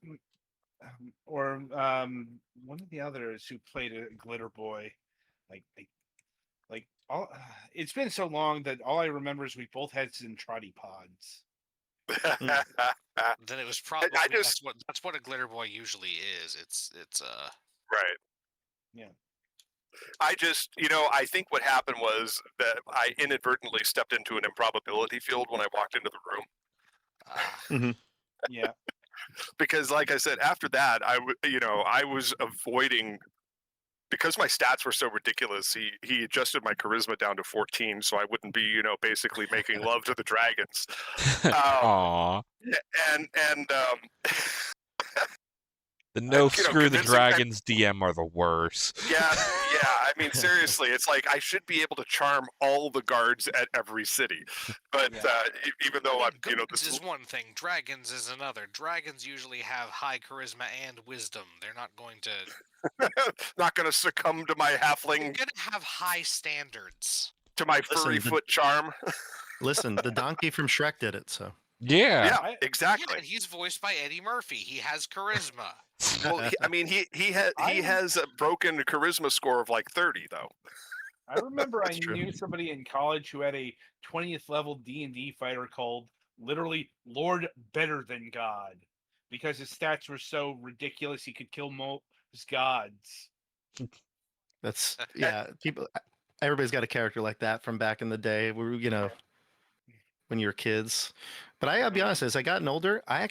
one of the others who played a glitter boy, like all. It's been so long that all I remember is we both had Zentradi pods. Then it was probably I just that's what a Glitter Boy usually is. It's right. Yeah. I just, I think what happened was that I inadvertently stepped into an improbability field when I walked into the room. Yeah. Because, like I said, after that, I was avoiding, because my stats were so ridiculous. He adjusted my charisma down to 14, so I wouldn't be, basically making love to the dragons. Aww. And The no screw the convincing dragons DM are the worst. yeah. I mean, seriously, it's like I should be able to charm all the guards at every city, but even though I'm, this is one thing. Dragons is another. Dragons usually have high charisma and wisdom. They're not going to not going to succumb to my They're halfling, going to have high standards. to my furry Listen, foot charm. Listen, the donkey from Shrek did it, so. Yeah. Yeah, exactly. Yeah, and he's voiced by Eddie Murphy. He has charisma. Well, he has a broken charisma score of like 30 though. I remember I That's true. knew somebody in college who had a 20th level D&D fighter called literally Lord Better Than God because his stats were so ridiculous he could kill most gods. That's everybody's got a character like that from back in the day where, when you were kids. But I gotta be honest, as I gotten older, I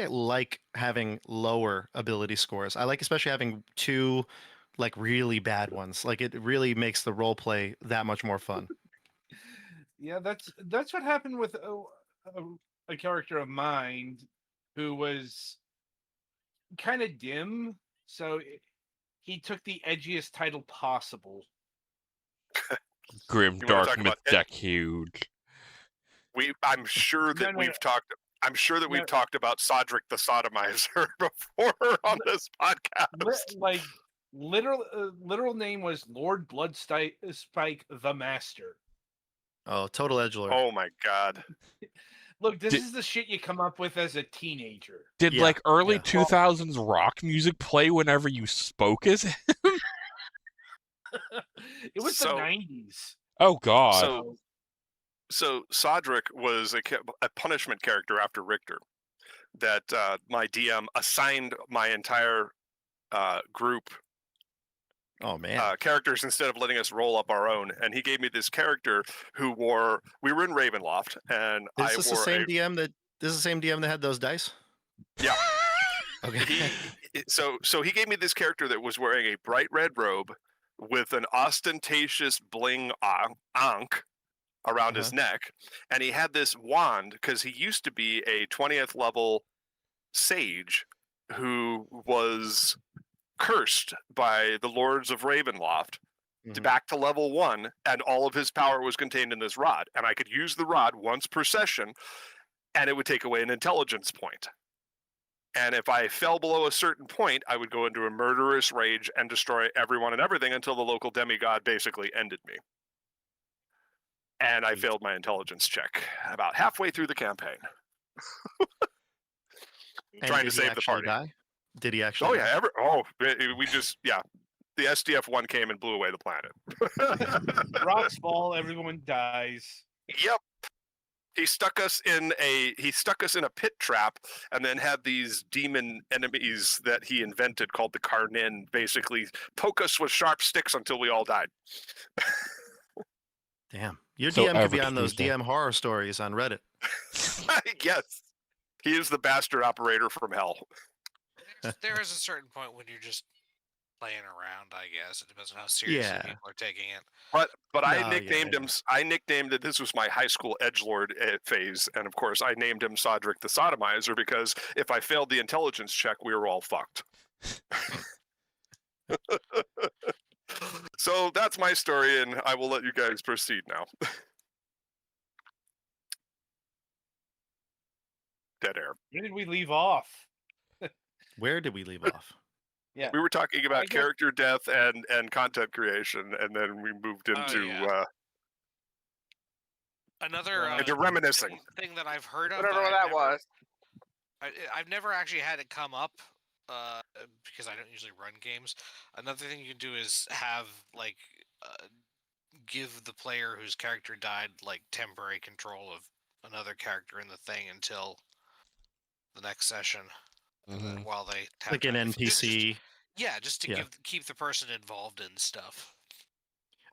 like having lower ability scores. I like especially having two like really bad ones. Like it really makes the role play that much more fun. Yeah, that's what happened with a character of mine who was kind of dim, so he took the edgiest title possible. Grim, You wanna dark, talk about deck huge. I'm sure that No. we've talked. I'm sure that we've talked about Sodric the Sodomizer before on this podcast. Literal name was Lord Bloodspike the Master. Oh, total edgelord. Oh my god. Look, this is the shit you come up with as a teenager. Did Yeah, like early yeah. 2000s rock music play whenever you spoke as him? It was So- the 90s. Oh god. So Sodric was a punishment character after Richter that my DM assigned my entire group Oh man. characters instead of letting us roll up our own. And he gave me this character who we were in Ravenloft, and Is this the same DM that had those dice? Yeah. Okay. So he gave me this character that was wearing a bright red robe with an ostentatious bling ankh around his neck, and he had this wand because he used to be a 20th level sage who was cursed by the lords of Ravenloft Mhm. back to level 1, and all of his power was contained in this rod. And I could use the rod once per session, and it would take away an intelligence point. And if I fell below a certain point, I would go into a murderous rage and destroy everyone and everything until the local demigod basically ended me. And I failed my intelligence check about halfway through the campaign. And Trying did to he save the actually party. die? Did he actually? Oh die? yeah, we just the SDF one came and blew away the planet. Rocks fall, everyone dies. Yep. He stuck us in a pit trap, and then had these demon enemies that he invented called the Karnin basically poke us with sharp sticks until we all died. Damn. Your So DM could be average on those Tuesday. DM horror stories on Reddit. Yes. He is the bastard operator from hell. There is a certain point when you're just playing around, I guess. It depends on how seriously Yeah. people are taking it. But I No, nicknamed yeah. him. I nicknamed it. This was my high school edgelord phase, and of course, I named him Sodric the Sodomizer because if I failed the intelligence check, we were all fucked. So that's my story, and I will let you guys proceed now. Dead air. Where did we leave off? Where did we leave off? Yeah. We were talking about guess- character death and content creation, and then we moved into yeah. Another into reminiscing. thing that I've heard of. Whatever I've that never- was. I've never actually had it come up because I don't usually run games. Another thing you can do is have like give the player whose character died like temporary control of another character in the thing until the next session Mhm. while they have Like an time. NPC. Just to Yeah. keep the person involved in stuff.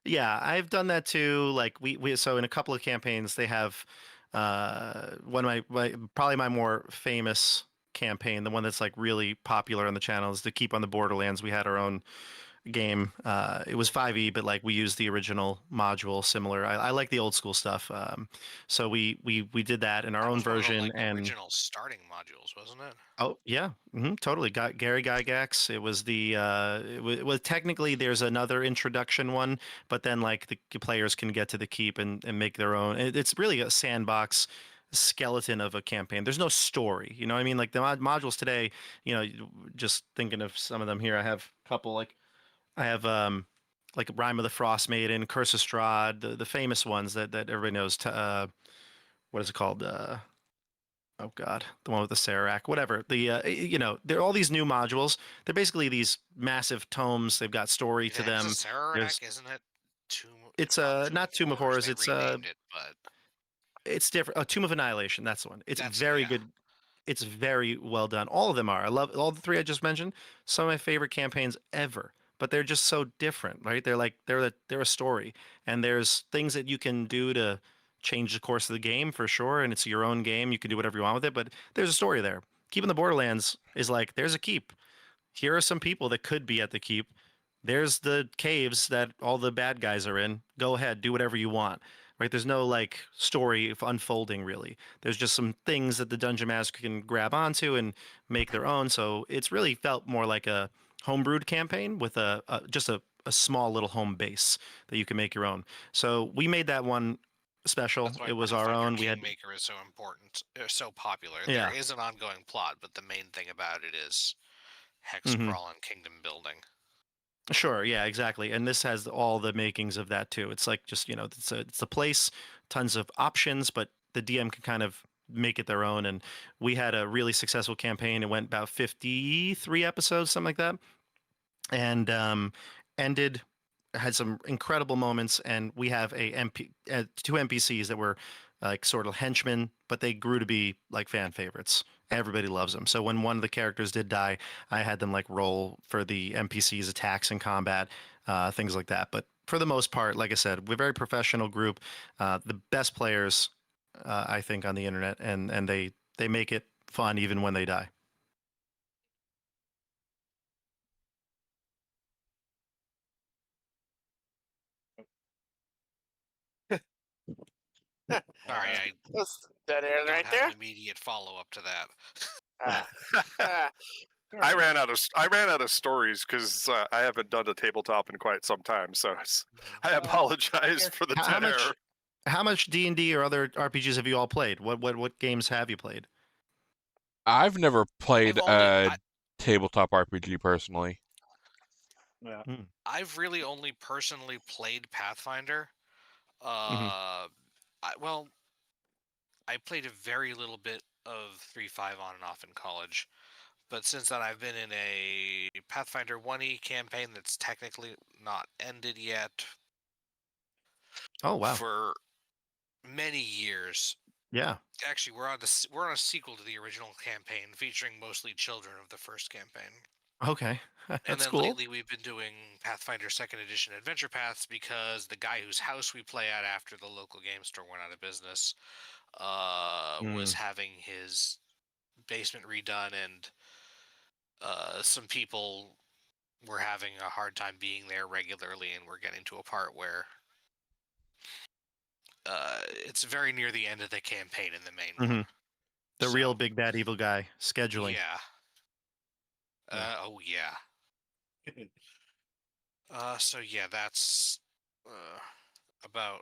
Yeah, I've done that too. Like we so in a couple of campaigns they have one of my probably my more famous campaign, the one that's like really popular on the channel is to Keep on the Borderlands. We had our own game. It was 5e, but like we used the original module, similar. I like the old school stuff. So we did that in our That own was one of the, version, like, and original starting modules, wasn't it? oh yeah, totally. Got Gary Gygax. It was the it was technically there's another introduction one, but then like the players can get to the keep and make their own. It's really a sandbox skeleton of a campaign. There's no story. You know what I mean? Like the modules today. You know, just thinking of some of them here. I have a couple like I have like Rime of the Frost Maiden, Curse of Strahd, the famous ones that everybody knows. What is it called? Oh God, the one with the Serac, whatever. You know, they're all these new modules. They're basically these massive tomes. They've got story to them. It's a Sararak, There's- isn't it? It's not Tomb of Horrors. They It's renamed it, but it's different. Oh, Tomb of Annihilation. That's the one. It's That's it, very yeah. good. It's very well done. All of them are. I love all the three I just mentioned. Some of my favorite campaigns ever. But they're just so different, right? They're like they're a story, and there's things that you can do to change the course of the game for sure. And it's your own game. You can do whatever you want with it. But there's a story there. Keeping the Borderlands is like there's a keep. Here are some people that could be at the keep. There's the caves that all the bad guys are in. Go ahead, do whatever you want. Right? There's no like story of unfolding really. There's just some things that the dungeon master can grab onto and make their own. So it's really felt more like a homebrewed campaign with just a small little home base that you can make your own. So we made that one special. that's why It was our Pathfinder own. We had Kingmaker is so important, so popular. Yeah. There is an ongoing plot, but the main thing about it is hex Mhm. crawl and kingdom building. Sure, yeah, exactly. And this has all the makings of that too. It's like just, you know, it's a place, tons of options, but the DM can kind of make it their own. And we had a really successful campaign. It went about 53 episodes, something like that. And ended had some incredible moments, and we have two NPCs that were like sort of henchmen, but they grew to be like fan favorites. Everybody loves them. So when one of the characters did die, I had them like roll for the NPCs' attacks and combat, things like that. But for the most part, like I said, we're a very professional group, the best players, I think, on the internet, and they make it fun even when they die. Sorry, I That's dead air don't right have there. an immediate follow up to that. Ah. Ah. I ran out of stories because I haven't done a tabletop in quite some time. So I apologize for the How dead air. How much D&D or other RPGs have you all played? What games have you played? I've never played I've a tabletop RPG personally. Yeah. I've really only personally played Pathfinder. I played a very little bit of 3.5 on and off in college, but since then I've been in a Pathfinder 1E campaign that's technically not ended yet. Oh wow! For many years. Yeah. Actually, we're on a sequel to the original campaign, featuring mostly children of the first campaign. Okay, And that's then cool. lately we've been doing Pathfinder 2nd Edition Adventure Paths because the guy whose house we play at after the local game store went out of business was having his basement redone, and some people were having a hard time being there regularly, and we're getting to a part where it's very near the end of the campaign in the main one. The real big bad evil guy scheduling. Yeah. Oh yeah. So yeah, that's about.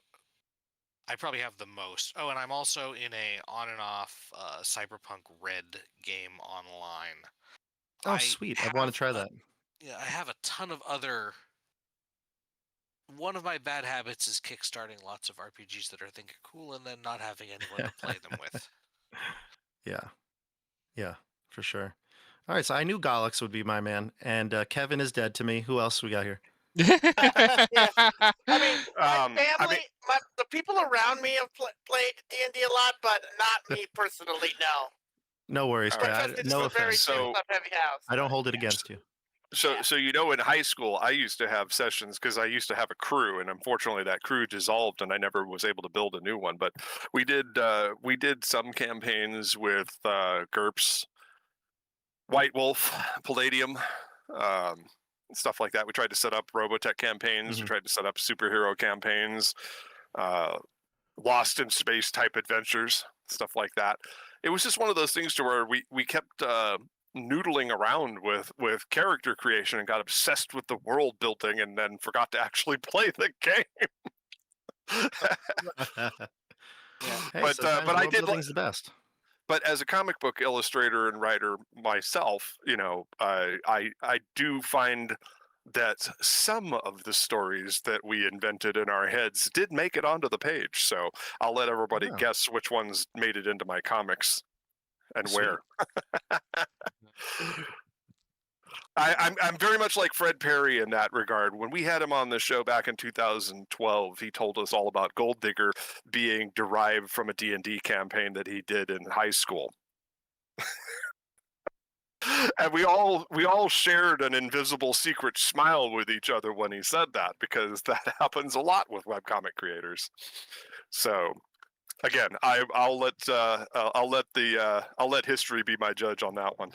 I probably have the most. Oh, and I'm also in a on and off Cyberpunk Red game online. Oh, sweet! I want to try that. Yeah, I have a ton of other. One of my bad habits is kickstarting lots of RPGs that I think are cool and then not having anyone to play them with. Yeah, for sure. All right, so I knew Galax would be my man, and Kevin is dead to me. Who else we got here? Yeah. I mean, my family, the people around me have played D&D a lot, but not me personally. No. No worries, Because Kat. it's No a very offense. heavy house. I don't hold it against you. So in high school, I used to have sessions because I used to have a crew, and unfortunately, that crew dissolved, and I never was able to build a new one. But we did some campaigns with GURPS, White Wolf, Palladium, stuff like that. We tried to set up Robotech campaigns. We tried to set up superhero campaigns, Lost in Space type adventures, stuff like that. It was just one of those things to where we kept noodling around with character creation and got obsessed with the world building, and then forgot to actually play the game. Hey, but I did the best. But as a comic book illustrator and writer myself, I do find that some of the stories that we invented in our heads did make it onto the page. So I'll let everybody guess which ones made it into my comics and where. I'm very much like Fred Perry in that regard. When we had him on the show back in 2012, he told us all about Gold Digger being derived from a D&D campaign that he did in high school. And we all shared an invisible secret smile with each other when he said that, because that happens a lot with webcomic creators. So again, I'll let history be my judge on that one.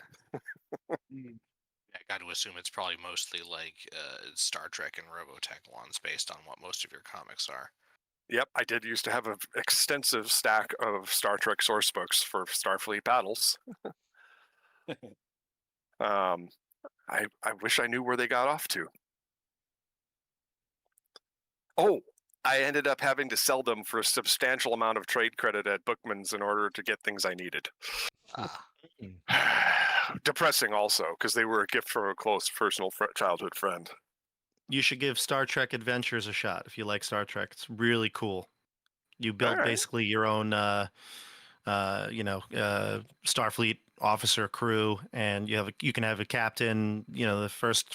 I got to assume it's probably mostly like Star Trek and Robotech ones, based on what most of your comics are. Yep, I did used to have an extensive stack of Star Trek source books for Starfleet battles. I wish I knew where they got off to. Oh, I ended up having to sell them for a substantial amount of trade credit at Bookman's in order to get things I needed. Depressing also, because they were a gift from a close personal childhood friend. You should give Star Trek Adventures a shot if you like Star Trek. It's really cool. You built basically your own, Starfleet officer crew, and you can have a captain. The first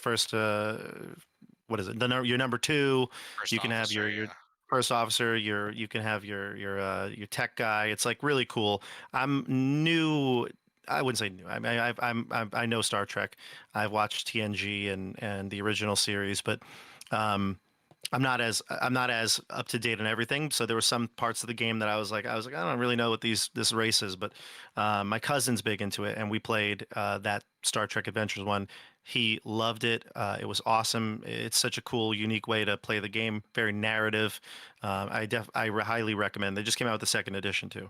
what is it? Your number two. First you can officer, have your first officer. You can have your tech guy. It's like really cool. I'm new. I wouldn't say new. I know Star Trek. I've watched TNG and the original series, but I'm not as up to date on everything. So there were some parts of the game that I was like, I don't really know what this race is, but my cousin's big into it, and we played that Star Trek Adventures one. He loved it. It was awesome. It's such a cool, unique way to play the game. Very narrative. I highly recommend. They just came out with the second edition too.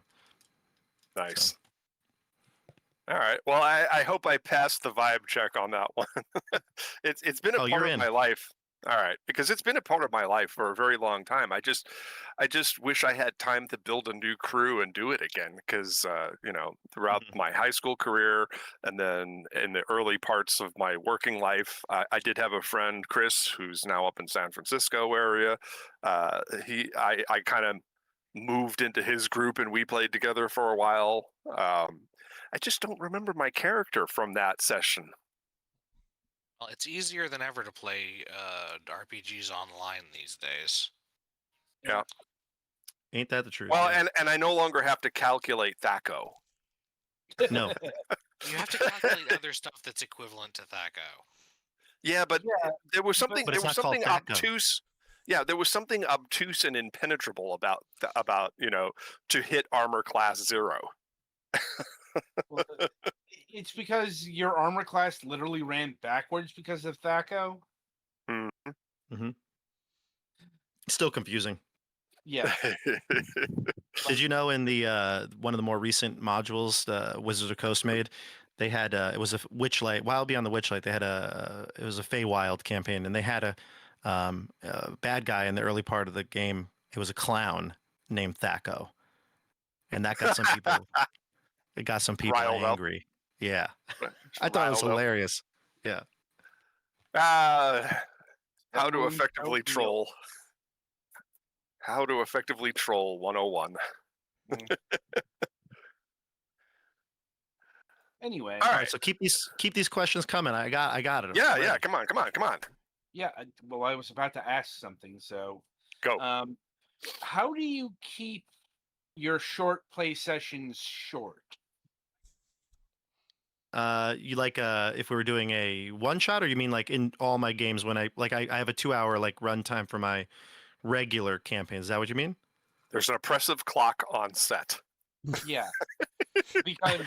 Nice. So. All right. Well, I hope I passed the vibe check on that one. It's been a Oh, part you're of in. my life. All right, because it's been a part of my life for a very long time. I just wish I had time to build a new crew and do it again. Because throughout my high school career and then in the early parts of my working life, I did have a friend, Chris, who's now up in San Francisco area. I kind of moved into his group and we played together for a while. I just don't remember my character from that session. Well, it's easier than ever to play RPGs online these days. Yeah. Ain't that the truth? Well, yeah. and I no longer have to calculate THACO. No. You have to calculate other stuff that's equivalent to THACO. Yeah, but Yeah, there was something. But There it's was not called something THACO. obtuse. Yeah, there was something obtuse and impenetrable about to hit armor class 0. Well, it's because your armor class literally ran backwards because of THACO. Still confusing. Yeah. Did you know in the one of the more recent modules Wizards of the Coast made, they had it was a Witchlight. Wild Beyond the Witchlight, they had it was a Feywild campaign, and they had a bad guy in the early part of the game. It was a clown named THACO, and that got some people. It got some people Riled up. angry. Yeah, I thought it was Riled up. hilarious. Yeah. How to Everyone effectively felt real. troll. How to effectively troll 101. Anyway, All All right. right, so keep these questions coming. I got it. Yeah, ready. yeah. Come on. yeah. Well, I was about to ask something. So, Go. how do you keep your short play sessions short? You like if we were doing a one shot, or you mean like in all my games when I have a 2 hour like runtime for my regular campaigns? Is that what you mean? There's an oppressive clock on set. Yeah, because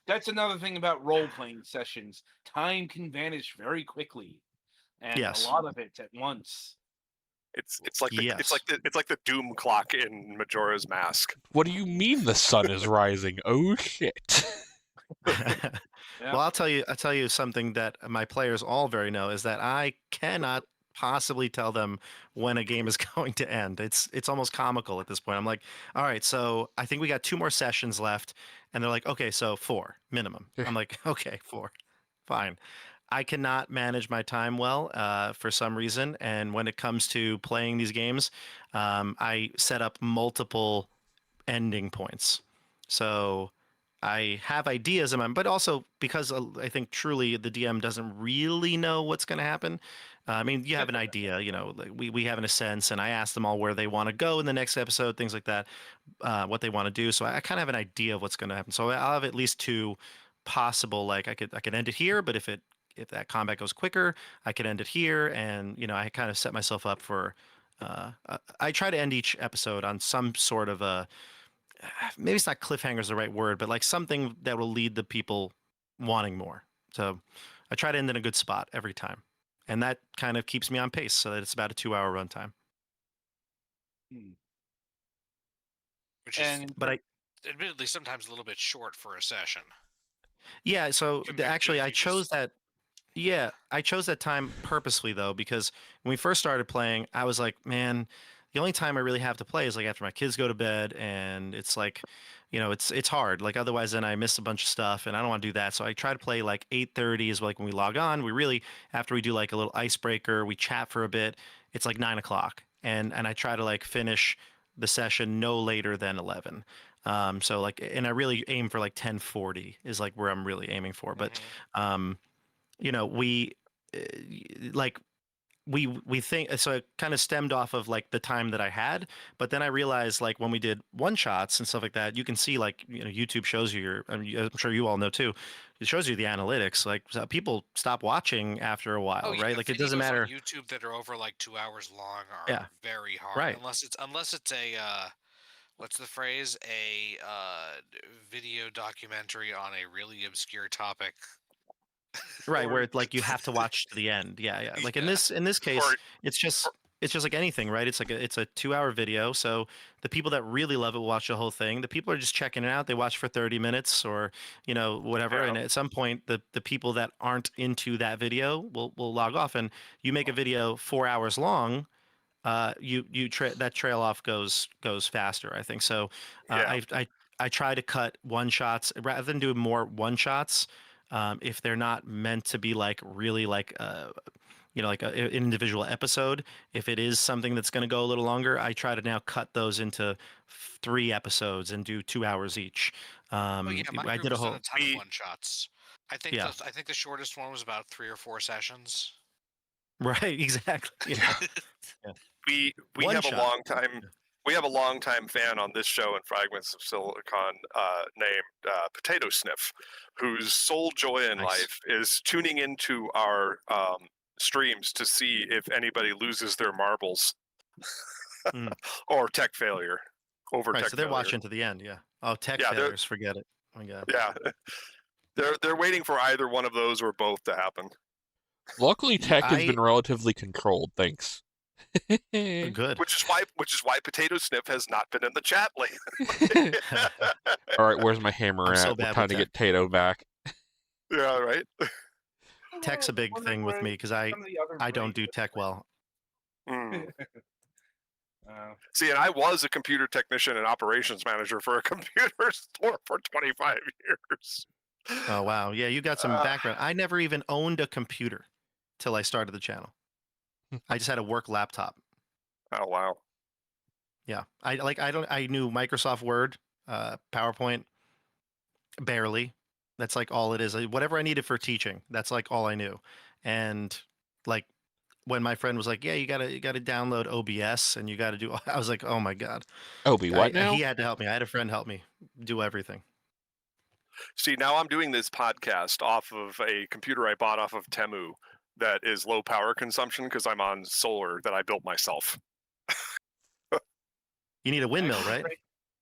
that's another thing about role playing sessions. Time can vanish very quickly, and Yes. a lot of it at once. It's like Yes. it's like the doom clock in Majora's Mask. What do you mean the sun is rising? Oh shit. Well, I'll tell you something that my players all very know is that I cannot possibly tell them when a game is going to end. It's almost comical at this point. I'm like, all right, so I think we got 2 more sessions left, and they're like, okay, so 4 minimum. I'm like, okay, 4, fine. I cannot manage my time well for some reason, and when it comes to playing these games, I set up multiple ending points. So I have ideas in mind, but also because I think truly the DM doesn't really know what's going to happen. I mean, you have an idea, like we have in a sense, and I ask them all where they want to go in the next episode, things like that, what they want to do. So I kind of have an idea of what's going to happen. So I'll have at least 2 possible, like I could end it here, but if that combat goes quicker, I could end it here, and I kind of set myself up for. I try to end each episode on some sort of a maybe it's not cliffhanger is the right word, but like something that will lead the people wanting more. So I try to end in a good spot every time. And that kind of keeps me on pace so that it's about a 2-hour runtime. Which is, But admittedly, sometimes a little bit short for a session. yeah, so Compared to actually if I you chose that. Yeah, I chose that time purposely though, because when we first started playing, I was like, man, the only time I really have to play is like after my kids go to bed, and it's like, it's hard. Like otherwise, then I miss a bunch of stuff, and I don't want to do that. So I try to play like 8:30 is like when we log on. We really after we do like a little icebreaker, we chat for a bit. It's like 9 o'clock, and I try to like finish the session no later than 11. So like, and I really aim for like 10:40 is like where I'm really aiming for. But we like we think so it kind of stemmed off of like the time that I had, but then I realized like when we did one shots and stuff like that, you can see like YouTube shows you I'm sure you all know too, it shows you the analytics, like people stop watching after a while, Oh, right? yeah, Like it doesn't videos matter. on YouTube that are over like 2 hours long are Yeah. very hard, Right. unless it's a what's the phrase, a video documentary on a really obscure topic. Right, Or- where like you have to watch to the end. Yeah. Like in Yeah. this case, Or- it's just it's just like anything, right? It's a 2-hour video. So the people that really love it will watch the whole thing. The people are just checking it out. They watch for 30 minutes or, whatever. Yeah. And at some point, the people that aren't into that video will log off. And you make a video 4 hours long, that trail off goes faster, I think. So Yeah. I try to cut one shots rather than do more one shots. If they're not meant to be like really like like an individual episode. If it is something that's going to go a little longer, I try to now cut those into 3 episodes and do 2 hours each. Oh yeah, my I group did a has done whole a ton of one shots. I think Yeah. I think the shortest one was about 3 or 4 sessions. right, exactly. Yeah. We One have shot. a long time. We have a longtime fan on this show and Fragments of Silicon named Potato Sniff, whose sole joy in Nice. life is tuning into our streams to see if anybody loses their marbles Mm. or tech failure over Right, tech so they're failure. watching to the end. Yeah. Oh, tech Yeah, they're- failures, forget it. Oh my God. Yeah, they're waiting for either one of those or both to happen. Luckily, tech has I- been relatively controlled. Thanks. Good. Which is why Potato Sniff has not been in the chat lately. All right, where's my hammer I'm at? so We're bad trying with to tech. get Tato back. Yeah, right. Tech's a big Wondering thing with where me because I some of the other don't do brains tech well. Mm. are. See, and I was a computer technician and operations manager for a computer store for 25 years. Oh wow, yeah, you got some background. I never even owned a computer till I started the channel. I just had a work laptop. Oh wow. Yeah, I knew Microsoft Word, PowerPoint, barely. That's like all it is. Whatever I needed for teaching, that's like all I knew. And like when my friend was like, "Yeah, you gotta download OBS and you gotta do," I was like, "Oh my God." Obi, what now? He had to help me. I had a friend help me do everything. See, now I'm doing this podcast off of a computer I bought off of Temu that is low power consumption because I'm on solar that I built myself. You need a windmill, Mac is right? straight-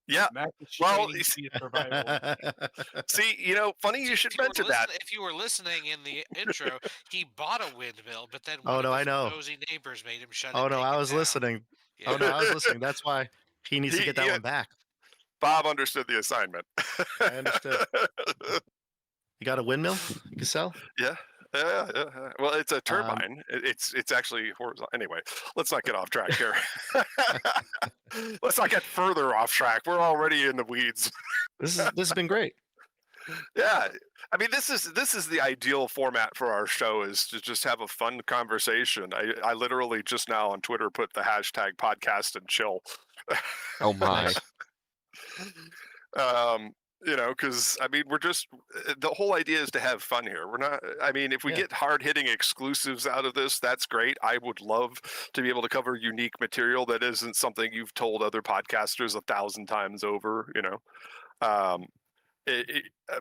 Yeah. Mac is Well, straining to be a survival. See, funny you should If you were mention that. If you were listening in the intro, he bought a windmill, but then Oh, one no, of I his know. nosy neighbors made him shut it. Oh no, take I it was down. listening. Yeah. Oh no, I was listening. That's why he needs to get that He- one back. Bob understood the assignment. I understood. You got a windmill you can sell? Yeah. Well, it's a turbine. It's actually horizontal. Anyway, let's not get off track here. Let's not get further off track. We're already in the weeds. This has been great. Yeah, I mean, this is the ideal format for our show, is to just have a fun conversation. I literally just now on Twitter put the hashtag podcast and chill. Oh my. Because I mean, we're just, the whole idea is to have fun here. We're not. I mean, if we Yeah. get hard hitting exclusives out of this, that's great. I would love to be able to cover unique material that isn't something you've told other podcasters 1,000 times over.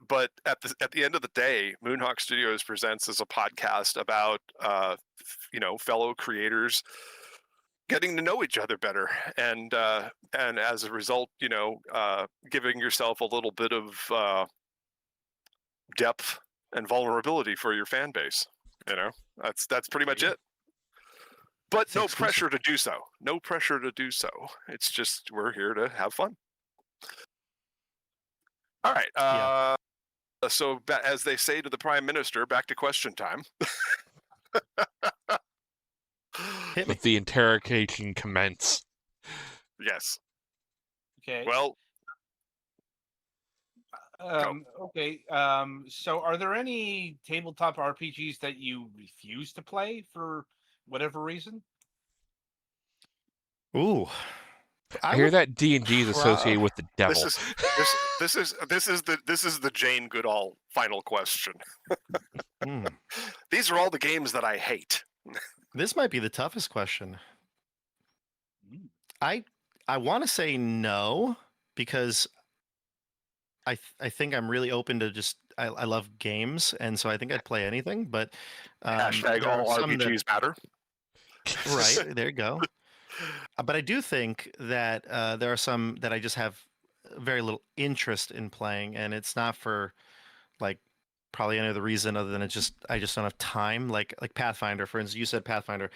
But at the end of the day, Moonhawk Studios presents as a podcast about fellow creators getting to know each other better, and as a result, giving yourself a little bit of depth and vulnerability for your fan base. That's pretty much it. But It's no exclusive. pressure to do so. No pressure to do so. It's just we're here to have fun. All right. Yeah. So, as they say to the Prime Minister, back to question time. Hit me. Let the interrogation commence. Yes. Okay. Well, Okay. So, are there any tabletop RPGs that you refuse to play for whatever reason? Ooh. I hear would that D&D is associated with the devil. this is the Jane Goodall final question. Hmm. These are all the games that I hate. This might be the toughest question. I want to say no, because I think I'm really open to just I love games, and so I think I'd play anything. But Hashtag there are all some that- RPGs matter. right, there you go. But I do think that there are some that I just have very little interest in playing, and it's not for like probably any other reason other than I just don't have time. Like Pathfinder, for instance. You said Pathfinder.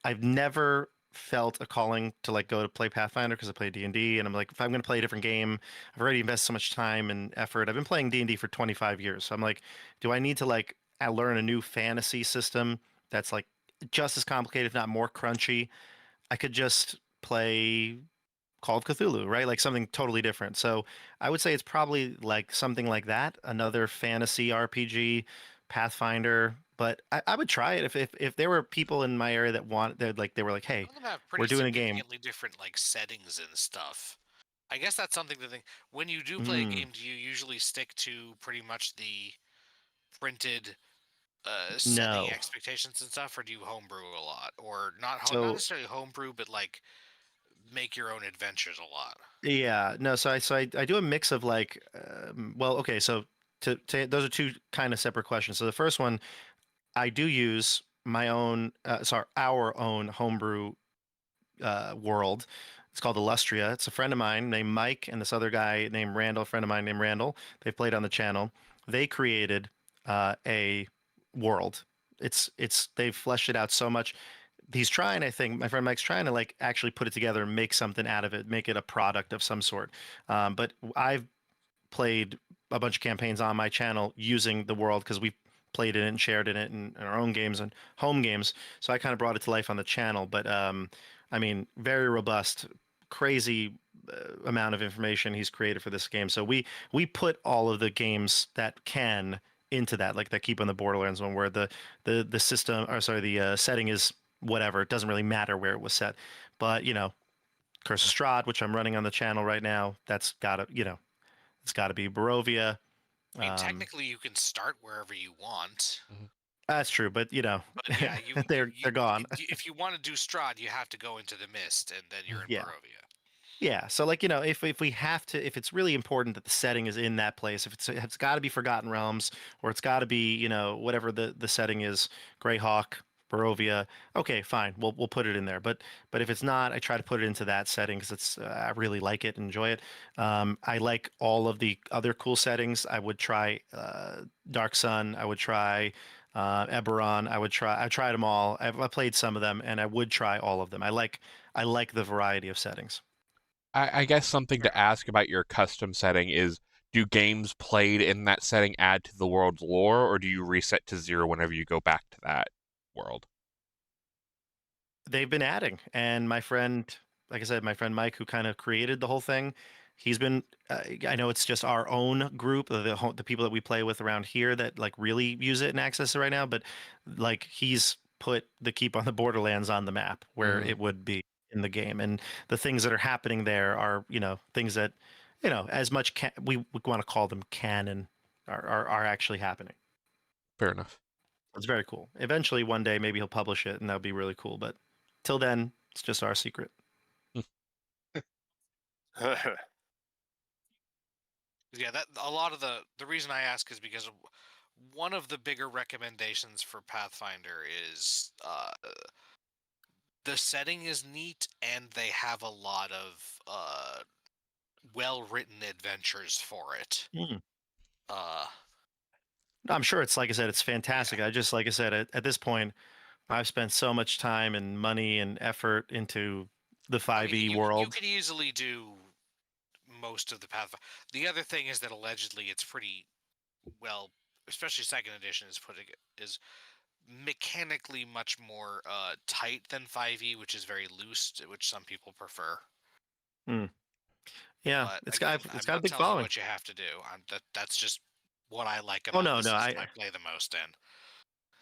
I've never felt a calling to like go to play Pathfinder because I play D&D, and I'm like, if I'm going to play a different game, I've already invested so much time and effort. I've been playing D&D for 25 years, so I'm like, do I need to like learn a new fantasy system that's like just as complicated, if not more crunchy? I could just play Call of Cthulhu, right? Like something totally different. So I would say it's probably like something like that, another fantasy RPG, Pathfinder. But I would try it if there were people in my area that they were like, hey, Some of them have we're pretty doing a game. significantly different like settings and stuff. I guess that's something to think. When you do play a Mm, game, do you usually stick to pretty much the printed setting no. expectations and stuff, or do you homebrew a lot, or not So necessarily homebrew, but like make your own adventures a lot? yeah, no. So I do a mix of like, well, okay. So to those are two kind of separate questions. So the first one, I do use my own, our own homebrew world. It's called Illustria. It's a friend of mine named Mike and this other guy named Randall, a friend of mine named Randall. They've played on the channel. They created a world. They've fleshed it out so much. He's trying, I think, my friend Mike's trying to like actually put it together and make something out of it, make it a product of some sort. But I've played a bunch of campaigns on my channel using the world because we played in it and shared in it in our own games and home games. So I kind of brought it to life on the channel. But I mean, very robust, crazy amount of information he's created for this game. So we put all of the games that can into that, like that keep on the Borderlands one, where the system, or sorry, the setting is whatever. It doesn't really matter where it was set. But Curse of Strahd, which I'm running on the channel right now, that's gotta it's got to be Barovia. I mean, Um, technically, you can start wherever you want, that's true, but but yeah, they're gone. if you want to do Strahd, you have to go into the Mist, and then you're in Yeah. Barovia. Yeah, so like if we have to, if it's really important that the setting is in that place, if it's got to be Forgotten Realms, or it's got to be whatever the setting is, Greyhawk, Barovia, okay, fine, we'll put it in there. But if it's not, I try to put it into that setting because it's I really like it and enjoy it. I like all of the other cool settings. I would try Dark Sun. I would try Eberron. I tried them all. I played some of them, and I would try all of them. I like the variety of settings. I guess something Fair to enough. ask about your custom setting is, do games played in that setting add to the world's lore, or do you reset to zero whenever you go back to that world? They've been adding, and my friend, like I said, my friend Mike, who kind of created the whole thing, he's been. I know it's just our own group, the people that we play with around here that like really use it and access it right now. But like he's put the Keep on the Borderlands on the map where Mhm. it would be in the game, and the things that are happening there are things that as much we want to call them canon are actually happening. Fair enough. It's very cool. Eventually, one day, maybe he'll publish it, and that'll be really cool. But till then, it's just our secret. Yeah, that a lot of the reason I ask is because one of the bigger recommendations for Pathfinder is the setting is neat and they have a lot of well-written adventures for it. Mm. Uh, I'm sure it's like I said, it's yeah. fantastic. I just like I said, at this point, I've spent so much time and money and effort into the I mean, 5e you world. could easily do most of the Pathfinder. The other thing is that allegedly it's pretty well, especially second edition is mechanically much more tight than 5e, which is very loose, which some people prefer. Mm. Yeah, But it's again, got I'm a not big telling you following. what you have to do. That's just what I like Oh about no, the no, system I I play the most in.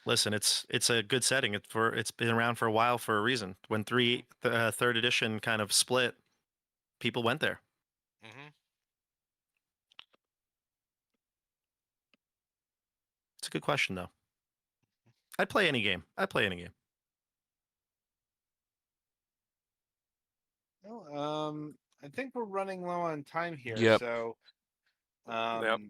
listen. It's a good setting. It's been around for a while for a reason. When third edition kind of split, people went there. Mm-hmm. It's a good question though. I'd play any game. I'd play any game. Well, I think we're running low on time here, Yep. so Yep.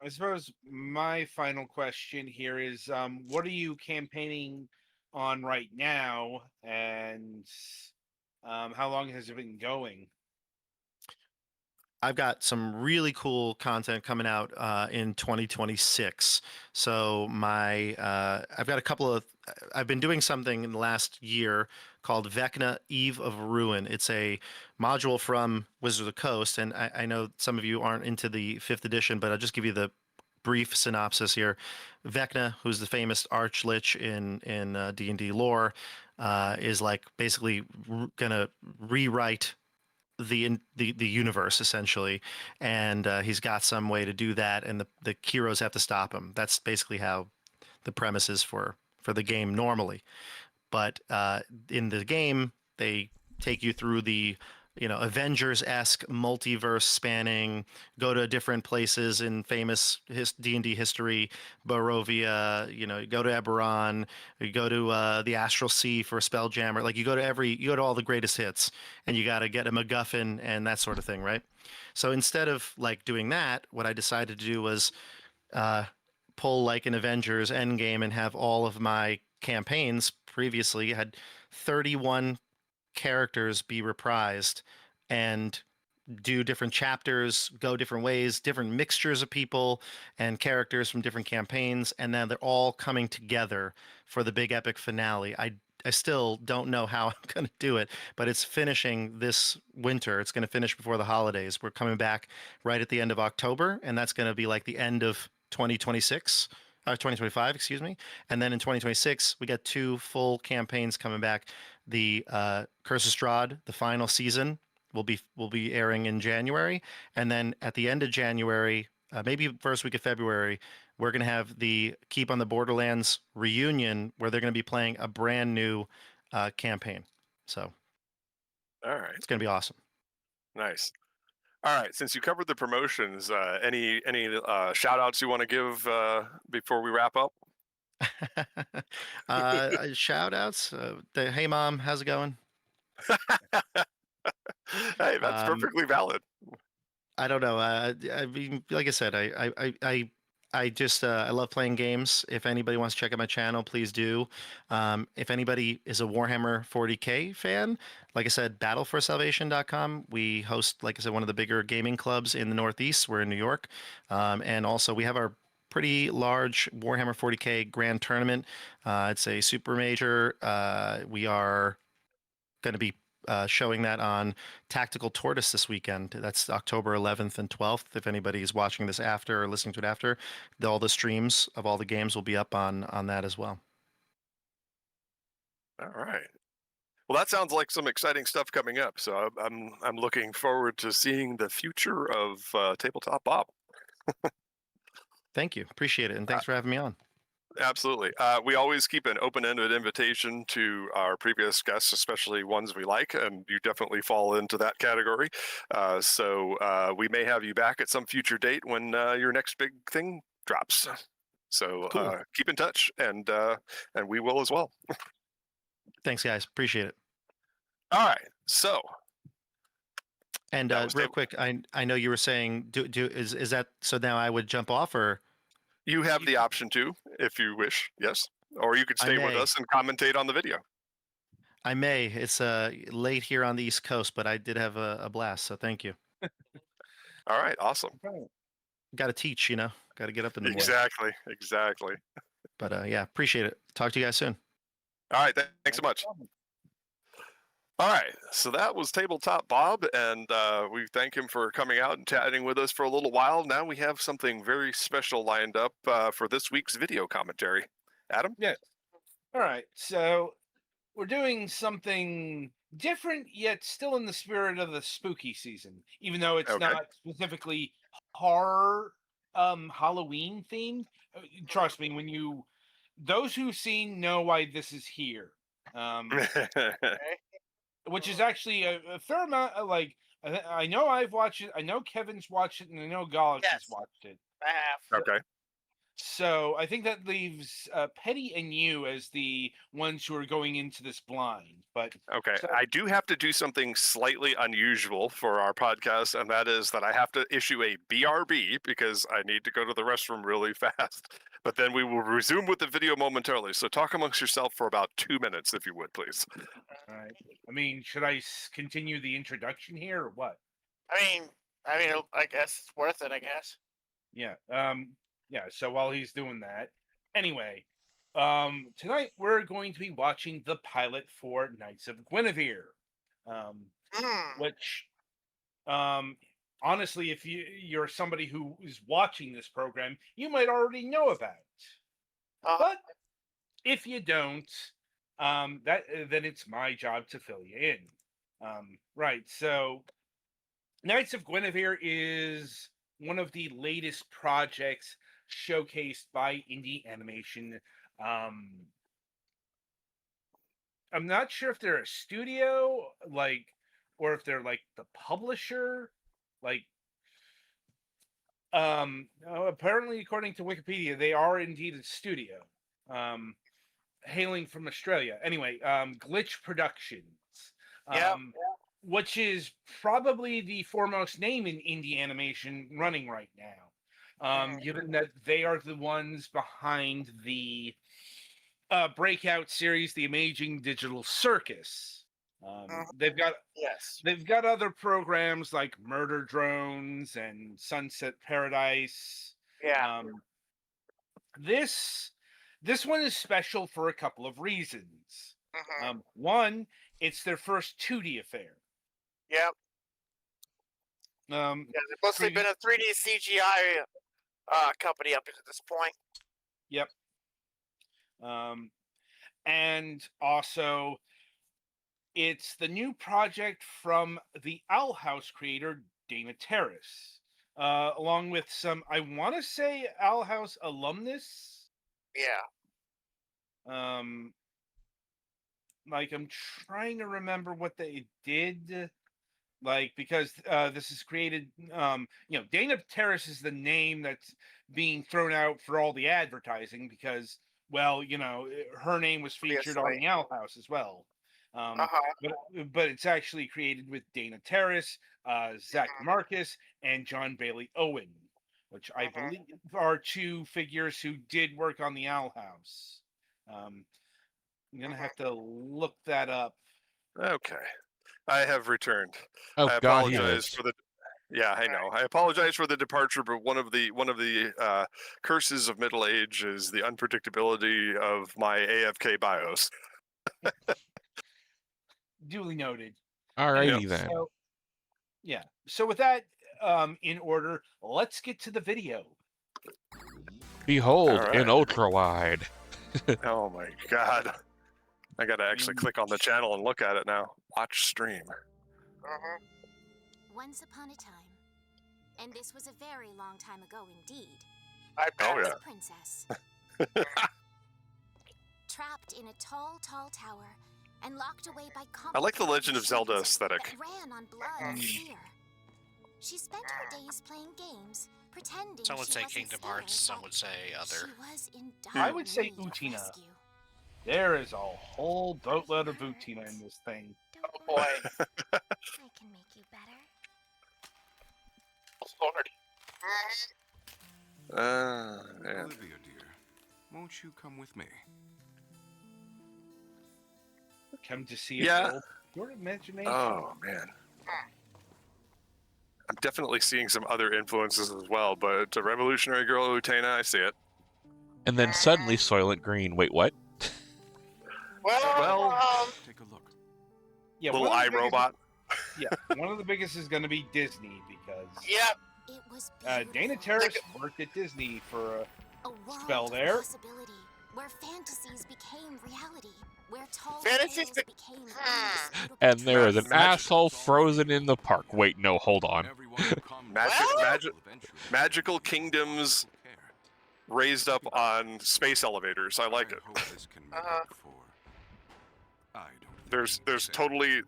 I suppose my final question here is, what are you campaigning on right now, and how long has it been going? I've got some really cool content coming out in 2026. So I've got a couple of I've been doing something in the last year called Vecna Eve of Ruin. It's a module from Wizards of the Coast, and I know some of you aren't into the 5th edition, but I'll just give you the brief synopsis here. Vecna, who's the famous Archlich in D&D lore, is like basically gonna rewrite the universe essentially, and he's got some way to do that, and the heroes have to stop him. That's basically how the premise is for the game normally. But in the game, they take you through the Avengers-esque multiverse spanning, go to different places in famous D&D history, Barovia, you go to Eberron, you go to the Astral Sea for a Spelljammer. Like you go to all the greatest hits, and you got to get a MacGuffin and that sort of thing, right? So instead of like doing that, what I decided to do was uh, pull like an Avengers Endgame and have all of my campaigns previously had 31 characters be reprised and do different chapters, go different ways, different mixtures of people and characters from different campaigns, and then they're all coming together for the big epic finale. I still don't know how I'm going to do it, but it's finishing this winter. It's going to finish before the holidays. We're coming back right at the end of October, and that's going to be like the end of 2026. 2025, excuse me. And then in 2026, we got 2 full campaigns coming back. The Curse of Strahd, the final season, will be airing in January, and then at the end of January, maybe first week of February, we're going to have the Keep on the Borderlands reunion, where they're going to be playing a brand new campaign. So, All right, it's going to be awesome. nice. All right, since you covered the promotions, any shout outs you want to give before we wrap up? Shout outs. Hey mom, how's it going? Hey, that's perfectly valid. I don't know. I mean, like I said, I just I love playing games. If anybody wants to check out my channel, please do. If anybody is a Warhammer 40K fan, like I said, battleforsalvation.com. We host, like I said, one of the bigger gaming clubs in the Northeast. We're in New York, and also we have our pretty large Warhammer 40K grand tournament. It's a super major. We are going to be showing that on Tactical Tortoise this weekend. That's October 11th and 12th. If anybody's watching this after or listening to it after, all the streams of all the games will be up on that as well. All right. Well, that sounds like some exciting stuff coming up. So I'm looking forward to seeing the future of Tabletop Bob. Thank you. Appreciate it. And thanks for having me on. Absolutely. We always keep an open-ended invitation to our previous guests, especially ones we like, and you definitely fall into that category. So we may have you back at some future date when your next big thing drops. So Cool. Keep in touch, and we will as well. Thanks, guys. Appreciate it. All right. So. And real quick, I know you were saying, is that so? Now I would jump off, or you have the option to, if you wish. Yes, or you could stay with us and commentate on the video. I may. It's late here on the East Coast, but I did have a blast. So thank you. All right. Awesome. Got to teach, got to get up in the morning. Exactly. But yeah, appreciate it. Talk to you guys soon. All right. Thanks so much. All right, so that was Tabletop Bob, and we thank him for coming out and chatting with us for a little while. Now we have something very special lined up for this week's video commentary. Adam? Yes. All right, so we're doing something different, yet still in the spirit of the spooky season, even though it's not specifically horror Halloween themed. Trust me, those who've seen know why this is here. Which is actually a fair amount of, like, I know I've watched it, I know Kevin's watched it, and I know Galax has watched it. I have. Okay. So I think that leaves Petty and you as the ones who are going into this blind. But okay, I do have to do something slightly unusual for our podcast, and that is that I have to issue a BRB because I need to go to the restroom really fast. But then we will resume with the video momentarily. So talk amongst yourself for about 2 minutes, if you would, please. All right. I mean, should I continue the introduction here or what? I mean, I guess it's worth it. I guess. Yeah. Yeah. So while he's doing that, anyway, Tonight we're going to be watching the pilot for Knights of Guinevere, which, honestly, if you're somebody who is watching this program, you might already know about. But if you don't, then it's my job to fill you in. Right. So, Knights of Guinevere is one of the latest projects showcased by indie animation. I'm not sure if they're a studio, or if they're like the publisher. Like, apparently, according to Wikipedia, they are indeed a studio, hailing from Australia. Anyway, Glitch Productions, Yep. which is probably the foremost name in indie animation running right now, given that they are the ones behind the breakout series, The Amazing Digital Circus. They've got other programs like Murder Drones and Sunset Paradise. Yeah. This one is special for a couple of reasons. One, it's their first 2D affair. Yep. Yeah, they've mostly been a 3D CGI company up to this point. Yep. And also, it's the new project from the Owl House creator, Dana Terrace, along with some, I want to say, Owl House alumnus. Yeah. Like, I'm trying to remember what they did. Like, because this is created, Dana Terrace is the name that's being thrown out for all the advertising because, well, her name was featured on the Owl House as well. But it's actually created with Dana Terrace, Zach Marcus, and John Bailey Owen, which I believe are two figures who did work on the Owl House. I'm gonna have to look that up. Okay, I have returned. Oh I God, he apologize lives. for the. Yeah, I know. I apologize for the departure, but one of the curses of middle age is the unpredictability of my AFK BIOS. Duly noted. Alrighty then. So, yeah. So with that in order, let's get to the video. Behold, Alright. in ultra wide. Oh my god. I gotta actually click on the channel and look at it now. Watch stream. Once upon a time, and this was a very long time ago indeed, I Oh, was yeah. a princess. Trapped in a tall, tall tower and locked away by I like the complicated Legend of Zelda machines aesthetic. that ran on blood and fear. She spent her days playing games, pretending Some would she say wasn't Kingdom scared, Hearts, some but would say other. She was in I would say dire need of Utina. rescue. There is a whole boatload of Utina in this thing. Don't Oh worry, boy. I can make you better. Lord. Man. Olivia, dear, won't you come with me? Come to see Yeah. your imagination. Oh man. I'm definitely seeing some other influences as well, but a Revolutionary Girl Utena, I see it. And then suddenly Soylent Green. Wait, what? Well, Take a look. Yeah, Little one of the biggest- iRobot. Yeah, one of the biggest is going to be Disney because yep. It was Dana beautiful. Terrace worked at Disney for A world spell of there. possibility, where fantasies became reality, where tall Fantasies tales be- became indisputable And there is an truths. asshole frozen in the park. Wait, no, hold on. Everyone will come Magical kingdoms raised up on space elevators. I like it. There's totally You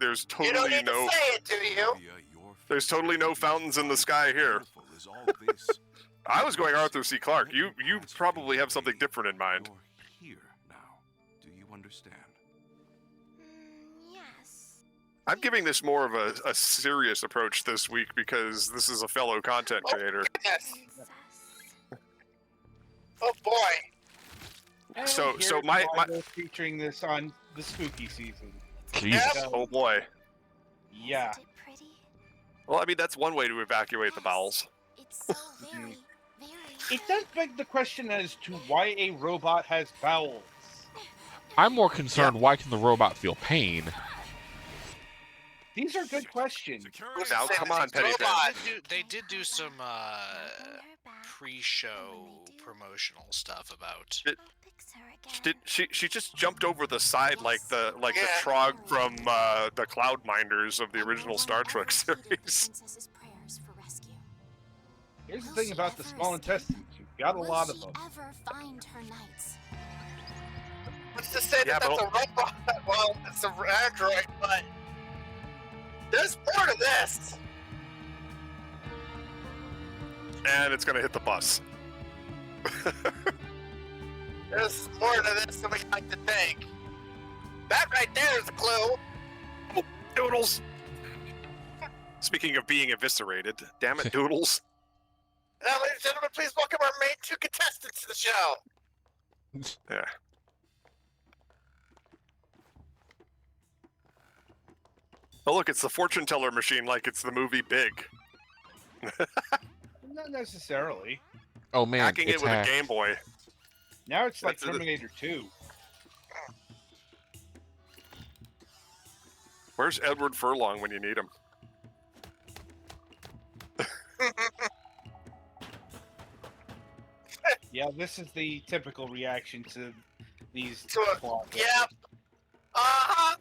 don't need no to say it, do you? there's totally no fountains in the sky here. I was going Arthur C. Clarke. You probably have something different in mind. You're here now. Do you understand? Yes. I'm giving this more of a serious approach this week because this is a fellow content creator. Yes. Princess. Oh boy. And So here's my Marvel featuring this on the spooky season. Jesus. oh boy. Yeah. Isn't it pretty? Well, I mean that's one way to evacuate the Yes. bowels. It's so very, very It does beg the question as to why a robot has bowels. I'm more concerned, why can the robot feel pain? These are good questions. Now, Say come this on, is Petty robot. They did do some pre-show promotional stuff about. She just jumped over the side like the Yeah. Trog from the Cloud Minders of the original Star Trek series. Here's the thing about the small intestines. You've got a lot of them. Ever find her knights? What's to say Yeah, that that's a but- robot? Well, it's an android, but there's more to this. And it's gonna hit the bus. There's more to this than we like to think. That right there is a clue. Doodles! Speaking of being eviscerated, damn it, Doodles. Now, ladies and gentlemen, please welcome our main two contestants to the show. Yeah. Oh, look, it's the fortune teller machine like it's the movie Big. Not necessarily. Oh man, Hacking it's it with hacked. a Game Boy. Now it's like That's it. Terminator 2. Where's Edward Furlong when you need him? Yeah, this is the typical reaction to these To a- plot yeah. holes. Uh-huh.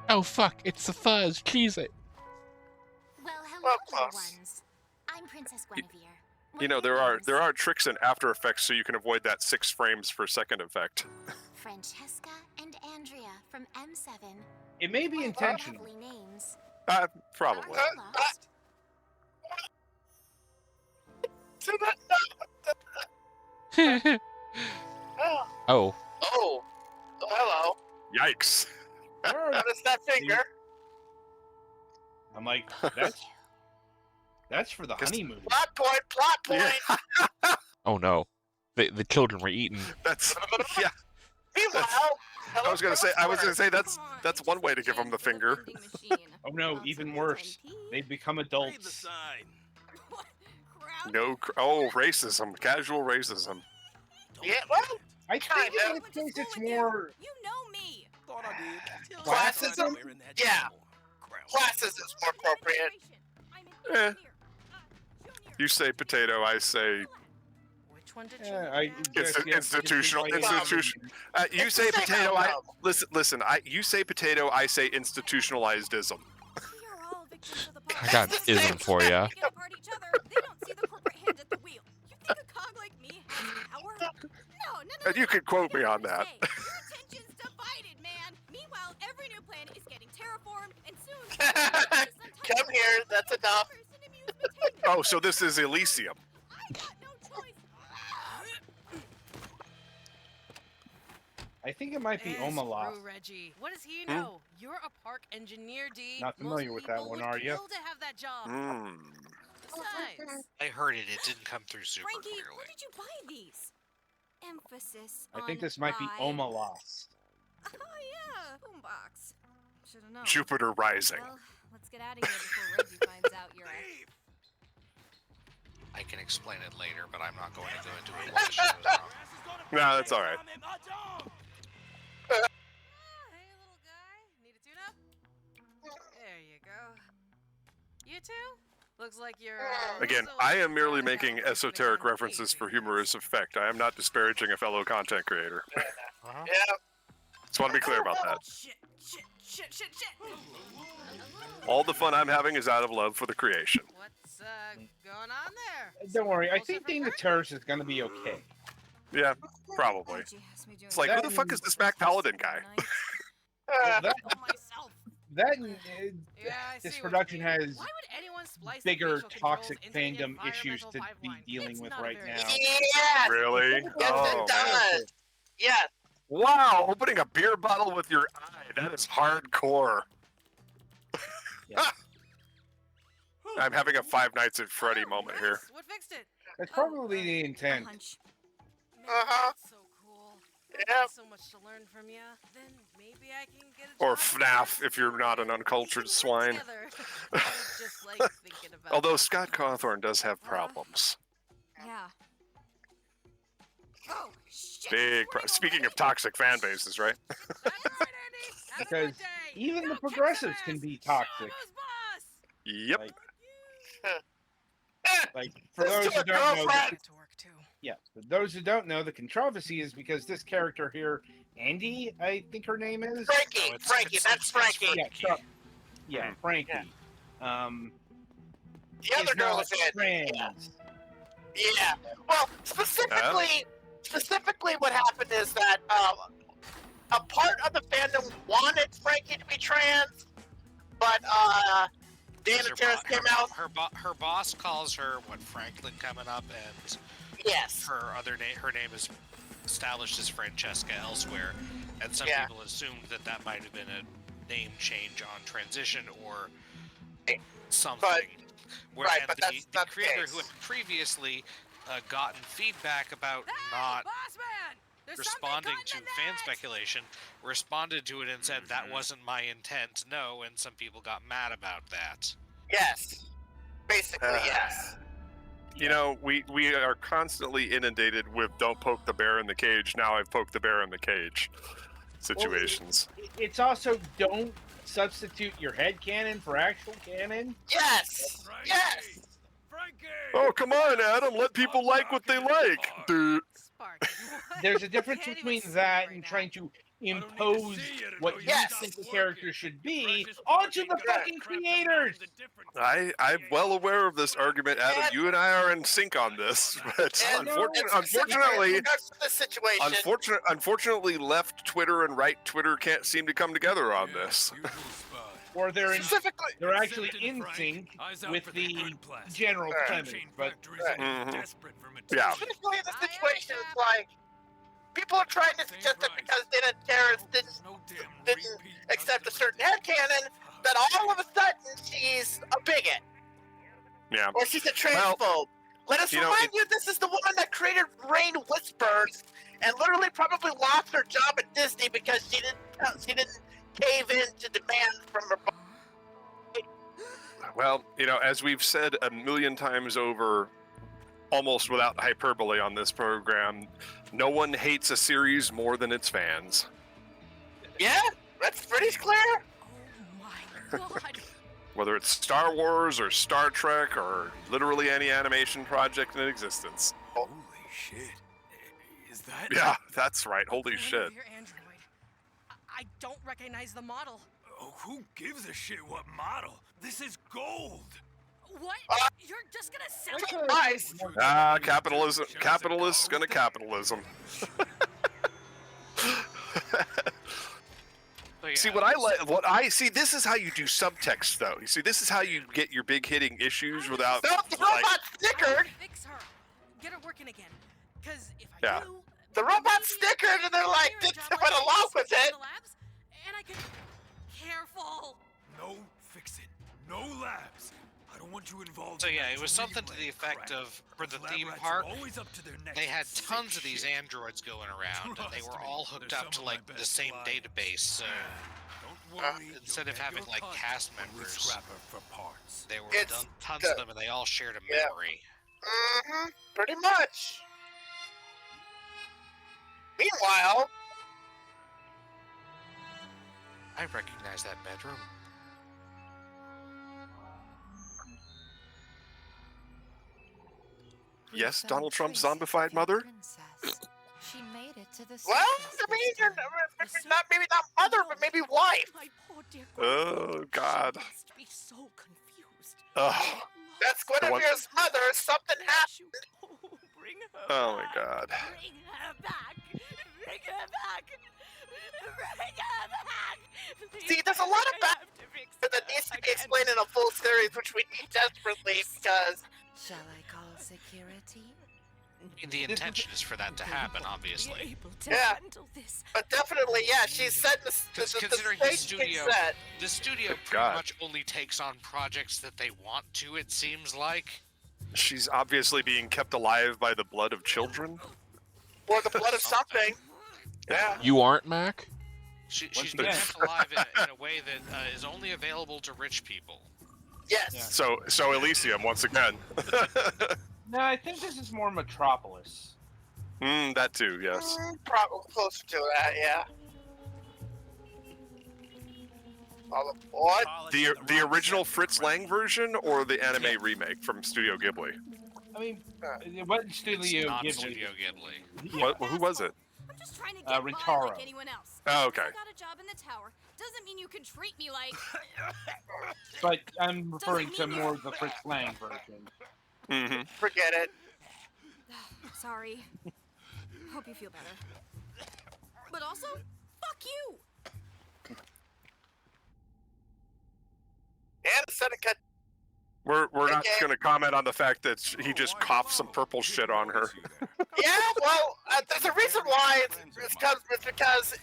Oh fuck, it's the fuzz. Cheese it. Well, hello, Well, little close. ones. I'm Princess Guinevere. You know, there are tricks in After Effects so you can avoid that 6 frames per second effect. Francesca and Andrea from M7. It may be intentional. Lovely names. Probably. Aren't you lost? To the- Oh. Oh, Oh, hello. Yikes. Where are What is that finger? I'm like, that's for the Guess- honeymoon. Plot point, plot point. Yeah, oh no. The children were eaten. that's yeah. Meanwhile, hello, I was gonna say that's one way to give them the finger. Oh no, even worse. They become adults. No, racism, casual racism. Yeah, well, I think Kinda. in this case it's more. You know me. Thought I did. Classism? Yeah. Classes is more appropriate. Eh. You say potato, I say Which one did you? institutional. yeah, You say Say potato, how I well. listen. You say potato, I say institutionalizedism. I got an ism for ya. They apart each other. They don't see the corporate hand at the wheel. You think a cog like me has power? No. And you could quote me on that. Your attention's divided, man. Meanwhile, every new planet is getting terraformed, and soon. Come here, that's enough. Oh, so this is Elysium. I got no choice. I think it might be Omalov. Screw Reggie. What does he know? You're a park engineer, D. Not familiar Most with that people one, would are you? kill to have that job. Besides, I heard it. It didn't come through super Frankie, clearly. where did you buy these? Emphasis I on think this might be buy. Omalos. Oh yeah, boombox. Should have known. Jupiter Rising. Well, let's get out of here before Reggie finds out you're. I can explain it later, but I'm not going to go into it while the show is on. No, that's all right. Hey, little guy, need a tune-up? There you go. You too? Looks like you're. Again, I am merely making esoteric references for humorous effect. I am not disparaging a fellow content creator. Uh-huh. Yeah. Just want to be clear about that. Shit! All the fun I'm having is out of love for the creation. What's going on there? Don't worry, I Whole think different being the part? terrorist is gonna be okay. Yeah, probably. Reggie has me doing It's like, who the fuck is this Mac Paladin guy? That, Oh, myself. that Yeah, I this see what production you mean. has Why would anyone splice bigger the facial toxic controls into the fandom issues to environmental be pipeline? dealing It's with not right very now. Yes. Really? Yes, Oh, it does. Yes. wow, opening a beer bottle with your eye. That is hardcore. Yeah. I'm having a Five Nights at Freddy Oh, moment nice. here. What fixed it? That's probably the intent. Man, Uh-huh. that's so cool. Yep. So much to learn from you. Then maybe I can get a Or job FNAF here. if you're not an We uncultured can work swine. together. I just like thinking about Although that. Scott Cawthorne does have problems. Yeah. Oh, shit. Big. Speaking of toxic fan bases, right? That's right, Andy. Have a Because good day. even the Go kick some progressives ass. can be Show 'em toxic. who's boss. Yep. Like, Eh, like for This those to who a don't know, girlfriend. Get to work too. yeah, for those who don't know, the controversy is because this character here, Andy, I think her name is. Frankie, No, it's- Frankie, it's- that's it's Frankie. Yeah, Frankie. yeah, Frankie. The other is girl not is in. trans. Yeah. Well, specifically, what happened is that a part of the fandom wanted Frankie to be trans, but Dana Her Terrace bo- came her, out. Her boss calls her Franklin coming up, and Yes. her name is established as Francesca elsewhere, and some Yeah. people assumed that might have been a name change on transition or something. right, and but the, that's the not the creator who case. had previously gotten feedback about Hey, not boss man. There's responding to something fan cutting in the net. speculation, responded to it and said that wasn't my intent, no, and some people got mad about that. Yes. Basically, yes. You know, we are constantly inundated with "don't poke the bear in the cage." Now I've poked the bear in the cage situations. It's also don't substitute your head canon for actual canon. Yes. Yes. Oh, come on, Adam! Let people like what they like. Dude. Sparky, what? There's a difference Can't even between speak that right and now. trying to impose what you Yes. think the character should be onto the fucking creators. I'm well aware of this argument, Adam. You and I are in sync on this, but And unfortunately, in regards to this situation, unfortunately, left Twitter and right Twitter can't seem to come together on this. Or they're specifically, they're actually in sync with the general premise. But Mhm. Yeah. specifically in this situation, it's like people are trying to suggest that because Dana Terrace didn't accept a certain headcanon, that all of a sudden she's a bigot Yeah. or she's a transphobe. Let us You know, remind you, this is the woman that created Rain Whispers and literally probably lost her job at Disney because she didn't cave in to demands from her. Well, you know, as we've said a million times over, almost without hyperbole on this program, no one hates a series more than its fans. Yeah, that's pretty clear. Oh my god. Whether it's Star Wars or Star Trek or literally any animation project in existence. Holy shit. Is that? Yeah, that's right. Holy None of shit. your Android. I don't recognize the model. Oh, who gives a shit what model? This is gold. What? You're just gonna sell it? Actually, Nice. Ah, capitalism. Capitalists gonna capitalism. So, yeah, See what I like. What I see. This is how you do subtext, though. You see, this is how you get your big hitting issues without. No, the like, robot's snickered. Fix her. Get her working again. Cause if I Yeah. do, The then robot's maybe I snickered, can and they're like, clear a this job went like along this with in it. the labs, and I can. Careful. No fixin'. No labs. I don't want you involved. So in yeah, that it was something to three-way the effect crap. of, for the Those theme lab rats park, are always up to their necks they had in sick tons of these shit. androids going around, and they were Trust all me, hooked they're up to some of my like the best same clients. database. So Don't worry. instead you'll of get having your like cut cast when we members, scrap her for parts. they were It's done tons the- of them, and they all shared a Yeah. memory. Mm-hmm. Pretty much. Meanwhile, I recognize that bedroom. Yes, Donald Trump's zombified mother. She made it to the well, surface I mean, this you're time. maybe not mother, but maybe wife. My poor dear Oh God. She must be so confused. Oh. That's one- Guinevere's mother. Something happened. Oh, bring her Oh my back. God. Bring her back. Bring her back. Bring her back. See, there's a lot of I back have to fix that her. needs to I be can't- explained in a full series, which we need desperately because Shall I call security? The intention is for that to happen, Be obviously. able to Yeah. handle this. but definitely, yeah, she's setting the Considering the stage being studio, set. the studio Good pretty God. much only takes on projects that they want to. It seems like. She's obviously being kept alive by the blood of children. Or the blood of something. Yeah. You aren't, Mac? She's again. been kept alive in a way that is only available to rich people. Yes. So Elysium once again. No, I think this is more Metropolis. That too, yes. Probably closer to that. Yeah. Oh, what? The original Fritz Lang version or the anime remake from Studio Ghibli? I mean, it wasn't It's Studio not Ghibli. Studio Ghibli. Yeah. Who was it? I'm just trying to get by Rintaro. like anyone else. Oh, okay. I got a job in the tower. Doesn't mean you can treat me like. But I'm referring to mean you- more the Fritz Lang version. Mm-hmm. Forget it. Sorry. Hope you feel better. But also, fuck you. And the Senate cut. We're not Okay. going to comment on the fact that he just coughed some purple shit on her. Yeah. Well, there's a reason why. It's because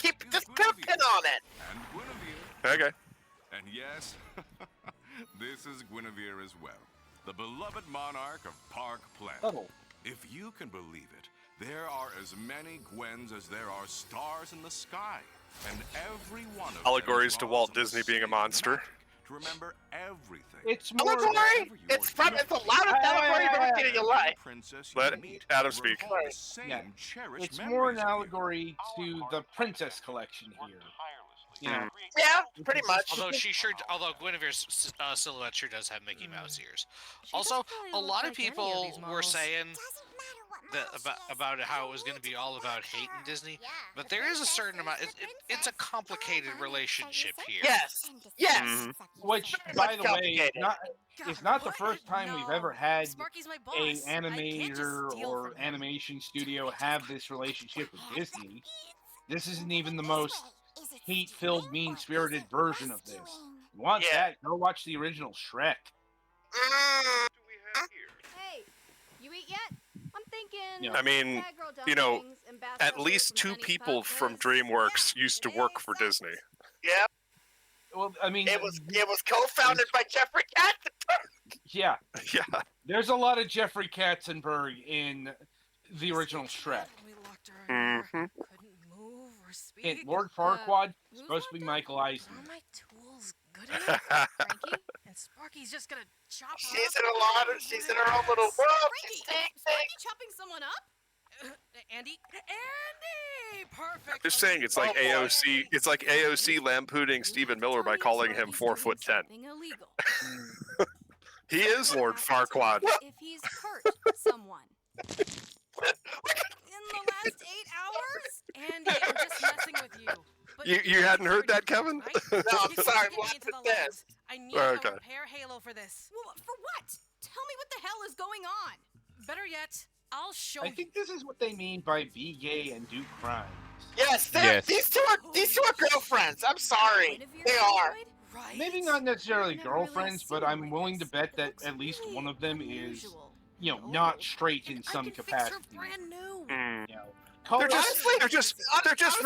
just put a pin on it. And Guinevere. Okay. And yes, this is Guinevere as well, the beloved monarch of Park Planet. Oh. If you can believe it, there are as many Gwens as there are stars in the sky, and every one of them Allegories to draws Walt on the Disney being a same monster. magic to remember everything. It's more. Allegory? It's fun. It's the loudest allegory you've ever seen in your life. Princess Let you meet Adam will speak. recall the same Yeah. cherished It's more an memories of you. allegory to the Princess Collection here. You know, Yeah, pretty much. Although Guinevere's silhouette sure does have Mickey Mouse ears. Also, a lot of people were saying that about how it was going to be all about hate in Disney, but there is a certain amount. It's a complicated relationship here. Yes. Yes. Mhm. which, Very by much the way, complicated. it's not the first time we've ever had Sparky's my a boss. I can't just animator steal or from him. animation studio have this relationship with Disney. This isn't even the most hate-filled, mean-spirited version of this. You want Yeah. that? Go watch the original Shrek. Hey, you eat yet? I'm thinking. Yeah. I mean, bad girl you know, dumplings and bath at tofu least from 2 Jenny's people Pub from Place. DreamWorks used to work for Exactly. Disney. Yeah. Well, I mean, It was co-founded by Jeffrey Katzenberg. yeah. Yeah. There's a lot of Jeffrey Katzenberg in the original Shrek. We locked her in here. Mhm. Couldn't move or speak. And Lord Farquaad who's supposed to be locked Michael Eisner. Are my tools good enough, Frankie? And Sparky's just gonna chop her She's up in a lot of. She's in her own little world. She's Frankie, seeing Sparky things. chopping someone up? Andy, perfect. Just saying, it's like Oh, boy. AOC. It's like AOC lampooning Stephen Miller by calling him 4'10". Something illegal. He is Lord Farquaad. If he's hurt someone. In the last 8 hours? Andy, I'm just messing with you. But You hadn't heard that, Kevin? right? No, I'm You sorry. get me What into the is this? labs. I need Okay. a repair halo for this. Well, for what? Tell me what the hell is going on. Better yet, I'll show I you. think this is what they mean by be gay and do crimes. Yes, Yes. these two are girlfriends. I'm sorry, Guinevere they are. Android? Right? Maybe not necessarily Never realized girlfriends, but seen I'm one like willing to this. bet It that looks at least really one of them is, unusual. you know, not straight in And some I can fix her capacity. brand new. Mm. You know, They're just Honestly, they're just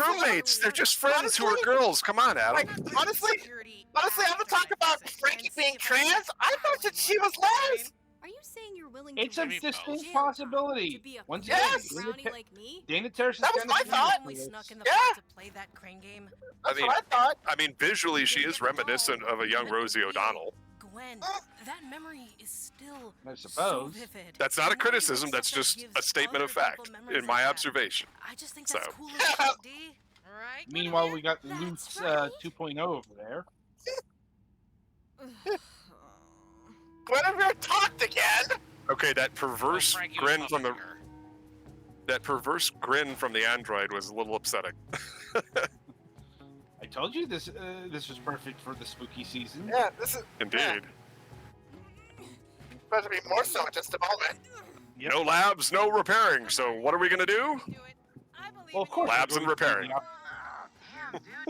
honestly, roommates. They're just friends who are honestly, girls. Come on, Adam. Like, honestly, I'm gonna talk about Frankie being trans. I thought that she was les. Are you saying you're willing it's to a Maybe distinct both. possibility. to be a Once Yes! again, brownie like me? Dana Terrace is That was kind my of thought. We snuck in the Yeah. park to play that crane game. That's mean- what I thought. I mean, visually, she is reminiscent of a young Rosie O'Donnell. Gwen, that memory is still I suppose. so vivid. That's not a And knowing criticism. that That's stuff just gives a statement of other people fact, memories in my like that. observation. I just think that's So. cool as shit, D. Right? Meanwhile, we got That's Luke's right. 2.0 over there. Guinevere talked again. Okay, that Well, perverse Frankie was grin from the huffing her. android was a little upsetting. I told you this was perfect for the spooky season. Yeah, this is Indeed. about to be more so in just a moment. Yep. No labs, no repairing. So what are we gonna do? Do it. I believe Well, of in course. you. Labs we're and going to do repairing. the op-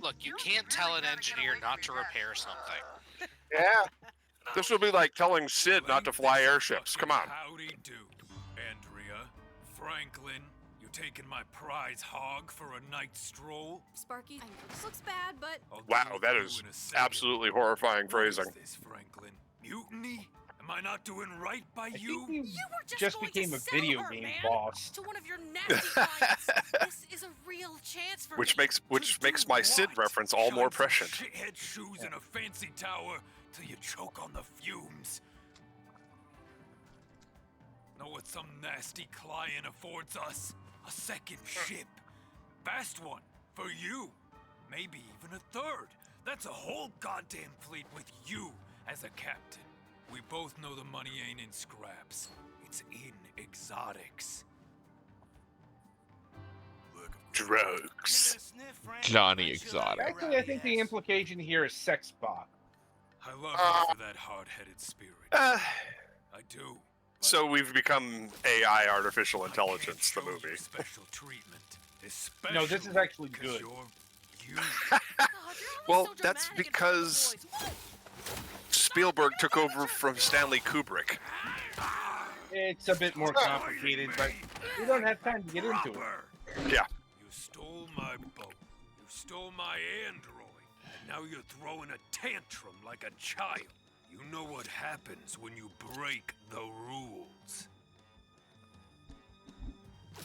Look, you can't tell an engineer not to repair something. Yeah. This will be like telling Sid not to fly airships. Come on. Howdy do, Andrea, Franklin. You taking my prize hog for a night stroll? Sparky, this looks bad, but I'll Wow, deal with that you is in a second. absolutely horrifying What is phrasing. this, Franklin? Mutiny? Am Am I not doing right by I think you? you You were just going became to a sell video her, game man, boss. to one of your nasty clients. This is a real chance for Which me. makes my Sid What? reference all more Shine some prescient. shithead shoes in a fancy tower till you choke on the fumes. Know what some nasty client affords us? A second ship. Fast one. For you. Maybe even a third. That's a whole goddamn fleet with you as a captain. We both know the money ain't in scraps. It's in exotics. Drugs. Johnny Exotic. Actually, I think the implication here is sex bot. I love you for that hard-headed spirit. Uh, I do. so we've become AI, artificial I intelligence, the can't show you movie. special treatment. No, this is actually Especially 'cause good. you're you. God, you're always Well, so that's dramatic in front of the because boys. Spielberg took over from Stanley Kubrick. It's a bit more complicated, but we don't have time to get into it. Yeah. You stole my boat. You stole my android. And now you're throwing a tantrum like a child. You know what happens when you break the rules.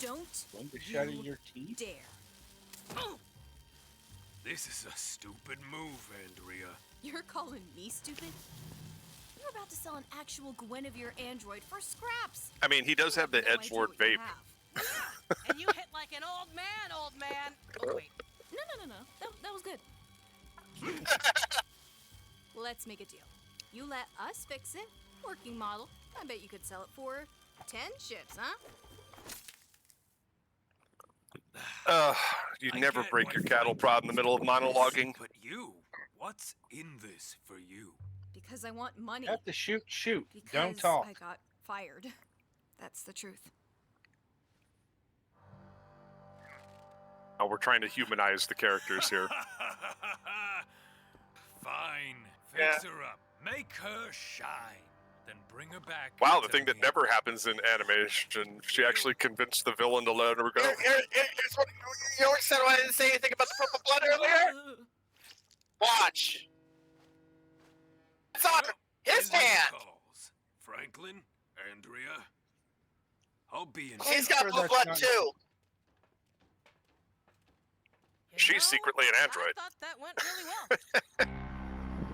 Don't Going to shatter your teeth? dare. This is a stupid move, Andrea. You're calling me stupid? You're about to sell an actual Guinevere android for scraps. I mean, he does have the No idea edgelord what you vape. have. And you hit like an old man, old man. Oh, wait. No. That was good. Let's make a deal. You let us fix it. Working model. I bet you could sell it for 10 ships, huh? You I never get break why your cattle Frank prod in the middle of wants this, monologuing. But you, what's in this for you? Because I want money. Have to shoot. Because Don't talk. I got fired. That's the truth. Oh, we're trying to humanize the characters here. Fine. Fix her up. Make her shine. Then bring her back. Wow, and the tell thing that me never happens in animation. She actually convinced the villain to let her go. Here's what you always said why I didn't say anything about the purple blood earlier. Watch. It's on his Isn't hand. calls. Franklin, Andrea. I'll be in. He's got sure blue that's blood not- too. You She's know, secretly an android. I thought that went really well.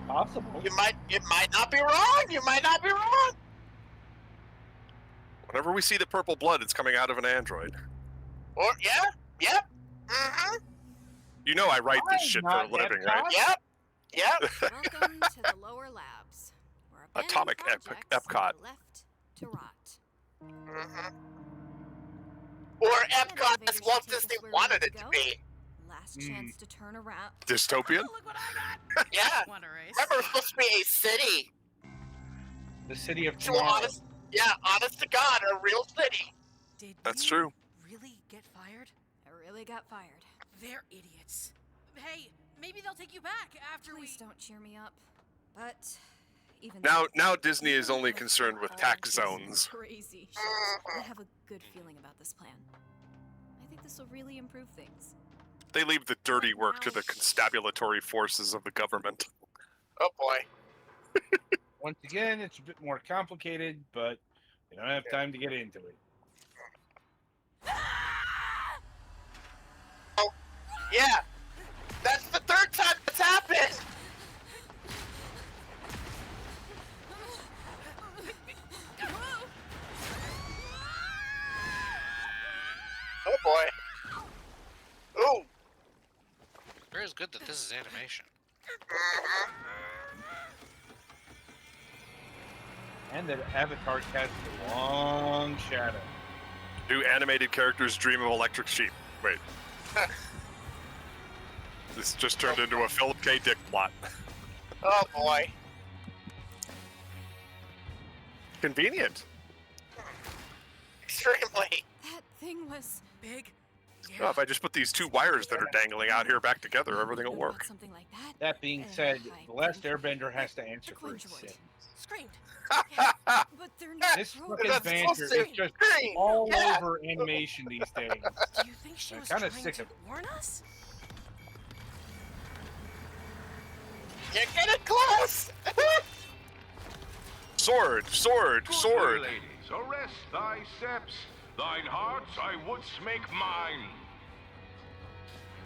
Possible. You might not be wrong. You might not be wrong. Whenever we see the purple blood, it's coming out of an android. Or yep. Mm-hmm. You know I write this I'm shit for a not living, Epcot. right? Yep. Welcome to the lower labs, where abandoned Atomic projects Epcot. are left to rot. Mm-hmm. Or Epcot as Walt Disney wanted it to be. Last chance to turn around. Dystopian? Look what I got. Yeah. Want a race? Remember, it was supposed to be a city. The city of So tomorrow. honest to God, a real city. Did That's you true. really get fired? I really got fired. They're idiots. Hey, maybe they'll take you back after Please we. don't cheer me up. But even Now then, Disney is only even concerned with all tax this zones. Crazy shit. I have a good feeling about this plan. I think this will really improve things. They leave the dirty work to the constabulatory forces of the government. Oh boy. Once again, it's a bit more complicated, but we don't have time to get into it. Oh, yeah. That's the third time it's happened. Oh boy. Ooh. Sure is good that this is animation. And that Avatar casts a long shadow. Do animated characters dream of electric sheep? Wait. This just turned into a Philip K. Dick plot. Oh boy. Convenient. Extremely. That thing was Big. Oh, if I just put these two wires that are dangling out here back together, everything will About work. Something like that. That being said, I the last think Airbender has to answer the for his Quinjoid. sins. Screamed. But they're not This broken. fucking That's banter is supposed to just Green. all Yeah. over animation these days. Do you think she I'm was kinda trying sick to of it. warn us? You're getting close. Sword, sword, Good, sword. ladies, arrest thy steps. Thine hearts I wouldst make mine.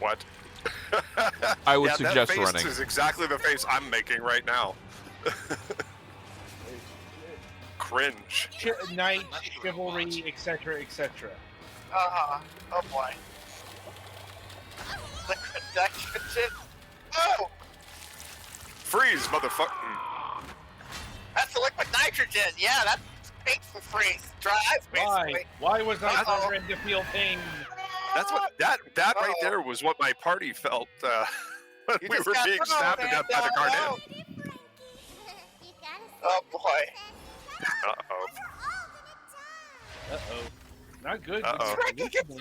What? I would yeah, suggest that face running. is exactly the face I'm making right now. Cringe. Knight, chivalry, etc., etc. Oh boy. Liquid nitrogen. Oh, Freeze, motherfucker. that's the liquid nitrogen. Yeah, that's painful freeze. Dry ice, basically. Why was I Uh-oh. programmed to feel pain? That's what that right Uh-oh. there was what my party felt when You we just were got being thrown, stabbed to death by the and, Garden. Oh boy. Uh-oh. Uh-oh. Not good. Uh-oh.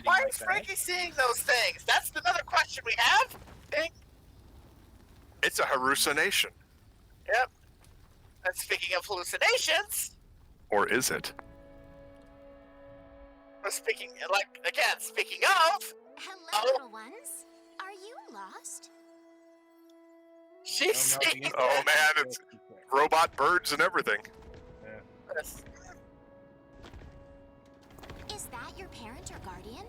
Why is Frankie seeing those things? That's another question we have. It's a hallucination. Yep. And speaking of hallucinations, Or is it? speaking of, Hello, little ones. Are you lost? she's Oh, no, seeing Oh man, it's robot birds and everything. this. Is that your parent or guardian?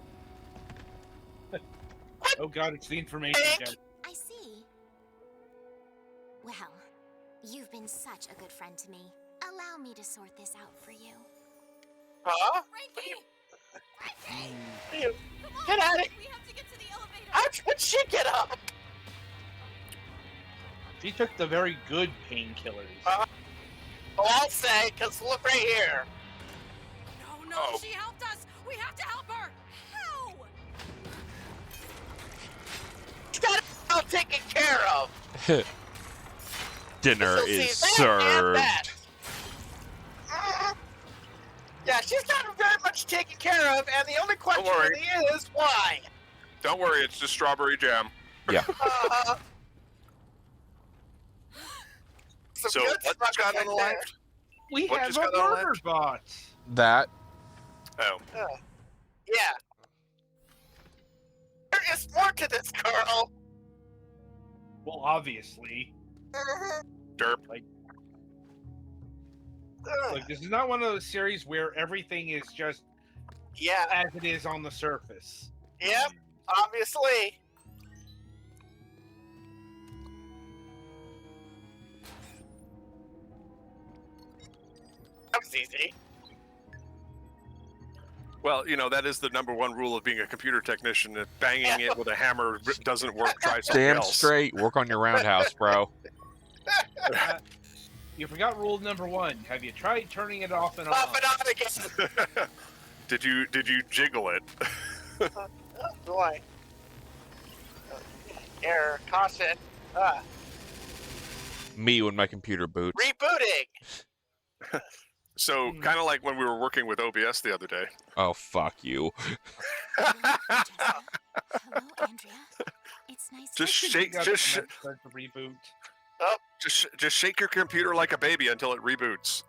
Oh god, it's the information guy. I see. Well, you've been such a good friend to me. Allow me to sort this out for you. Huh? Frankie! Frankie! Get out of here! We have to get to the elevator. How would she get up? She took the very good painkillers. Oh, I'll say, because look right here. No, Oh. she helped us. We have to help her. How? She's got it all taken care of. Dinner So, is see, that and served. that. Yeah, she's got it very much taken care of, and the only question worry. really is why. Don't worry, it's just strawberry jam. Yeah. Some So good what stuff just got right unalived? there. We What have just a got murder unalived? bot. That. Oh. Yeah. There is more to this girl. Well, obviously. Derp. Like, this is not one of those series where everything is just Yeah, as it is on the surface. yep, obviously. That was easy. Well, you know, that is the number one rule of being a computer technician. If banging it with a hammer doesn't work, try something Damn else. straight. Work on your roundhouse, bro. You forgot rule number 1. Have you tried turning it off and Off on? and on again. Did you jiggle it? Oh boy. Error, caution. Me when my computer boots. Rebooting. So kind of like when we were working with OBS the other day. Oh, fuck you. Hello, Andrea. It's nice Just to shake, Got just to start the reboot. just shake your computer like a baby until it reboots.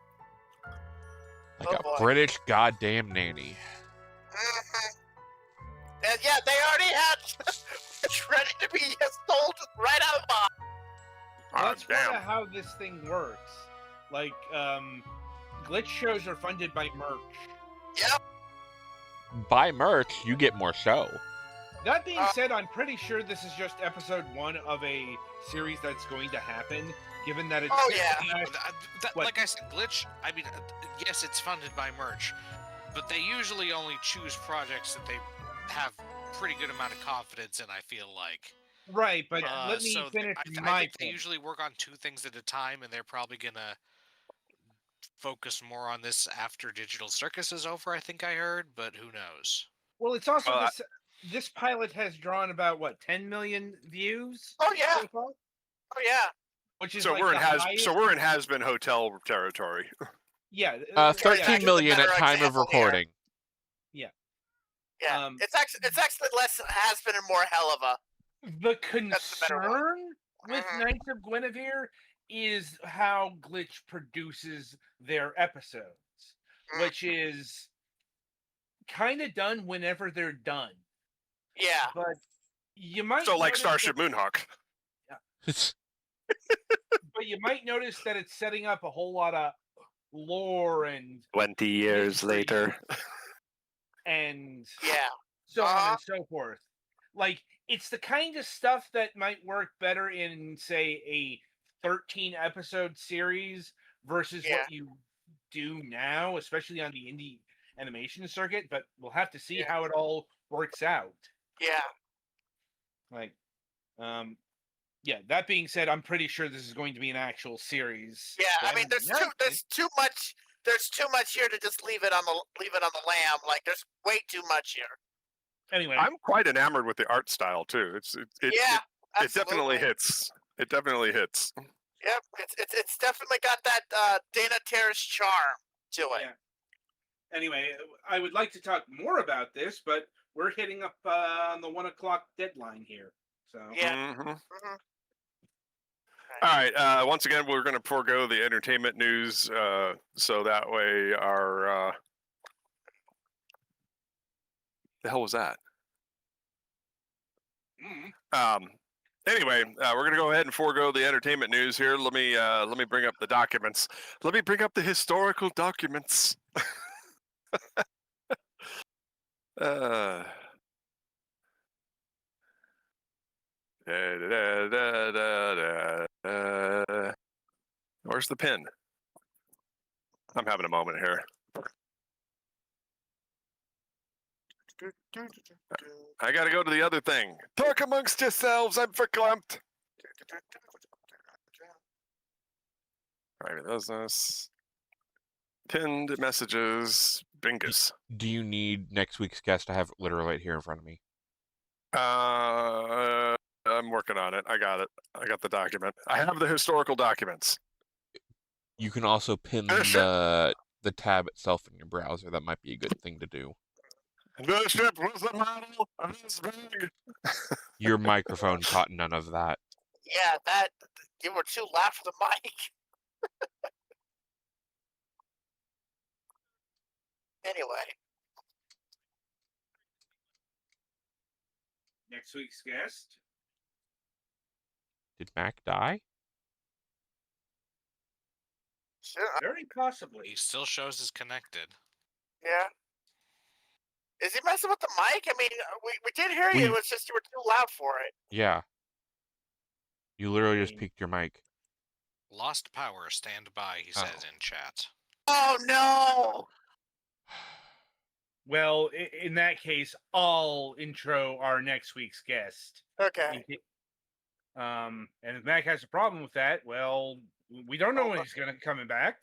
Like Oh, a boy. British goddamn nanny. And yeah, they already had it's ready to be sold right out of the box. Well, Ah, that's kind damn. of how this thing works. Like, glitch shows are funded by merch. Yep. Buy merch, you get more show. That being said, I'm pretty sure this is just episode 1 of a series that's going to happen, given that it's... Oh, yeah. What? Like I said, Glitch, I mean, yes, it's funded by merch, but they usually only choose projects that they have pretty good amount of confidence in, I feel like. Right, but let me So finish I my think they point. usually work on 2 things at a time, and they're probably going to focus more on this after Digital Circus is over, I think I heard, but who knows? Well, it's also Well, this pilot has drawn about, what, 10 million views? Oh yeah. so far? Oh yeah. Which is So like we're in the highest... so we're in has-been hotel territory. Yeah. yeah, 13 million better at time of example here. recording. Yeah. Um, it's actually less has been and more hell of a. The That's the better one. concern with Mhm. Knights of Guinevere is how Glitch produces their episodes, which is kind of done whenever they're done. Yeah. But you might So like notice Starship that, Moonhawk. but you might notice that it's setting up a whole lot of lore and 20 years history later. and Yeah. so on and so forth. Like, it's the kind of stuff that might work better in, say, a 13 episode series versus Yeah. what you do now, especially on the indie animation circuit. But we'll have to see Yeah. how it all works out. Yeah. Like, yeah. That being said, I'm pretty sure this is going to be an actual series. Yeah. So I mean, there's too much. There's too much here to just leave it on the lamb. Like, there's way too much here. Anyway, I'm quite enamored with the art style too. It definitely hits. It definitely hits. Yep, it's definitely got that Dana Terrace charm to it. Yeah. Anyway, I would like to talk more about this, but we're hitting up on the 1 o'clock deadline here. So Yeah. Mhm. All right. Once again, we're going to forego the entertainment news, so that way our the hell was that? Anyway, we're going to go ahead and forego the entertainment news here. Let me bring up the documents. Let me bring up the historical documents. Where's the pin? I'm having a moment here. I got to go to the other thing. Talk amongst yourselves. I'm verklempt. Private business. Pinned messages. Bingus. Do you need next week's guest? I have it literally right here in front of me. I'm working on it. I got it. I got the document. I have the historical documents. You can also pin the tab itself in your browser. That might be a good thing to do. The ship was the model of this bag. Your microphone caught none of that. Yeah, that you were too loud for the mic. Anyway, next week's guest. Did Mac die? sure. Very possibly. He still shows as connected. Yeah. Is he messing with the mic? I mean, we did hear you. It was just you were too loud for it. Yeah. You literally just peaked your mic. Lost power, stand by, he says in chat. Oh no! Well, in that case, I'll intro our next week's guest. Okay. And if Mac has a problem with that, well, we don't know when he's going to coming back.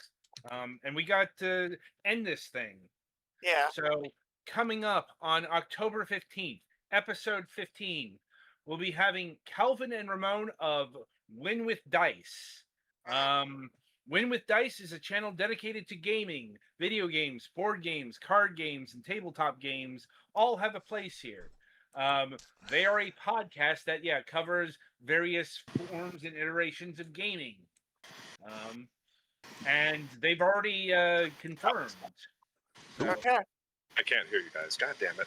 And we got to end this thing. Yeah. So coming up on October 15th, episode 15, we'll be having Calvin and Ramon of Win with Dice. Win with Dice is a channel dedicated to gaming, video games, board games, card games, and tabletop games. All have a place here. They are a podcast that, covers various forms and iterations of gaming. And they've already confirmed. So, Okay. I can't hear you guys. God damn it.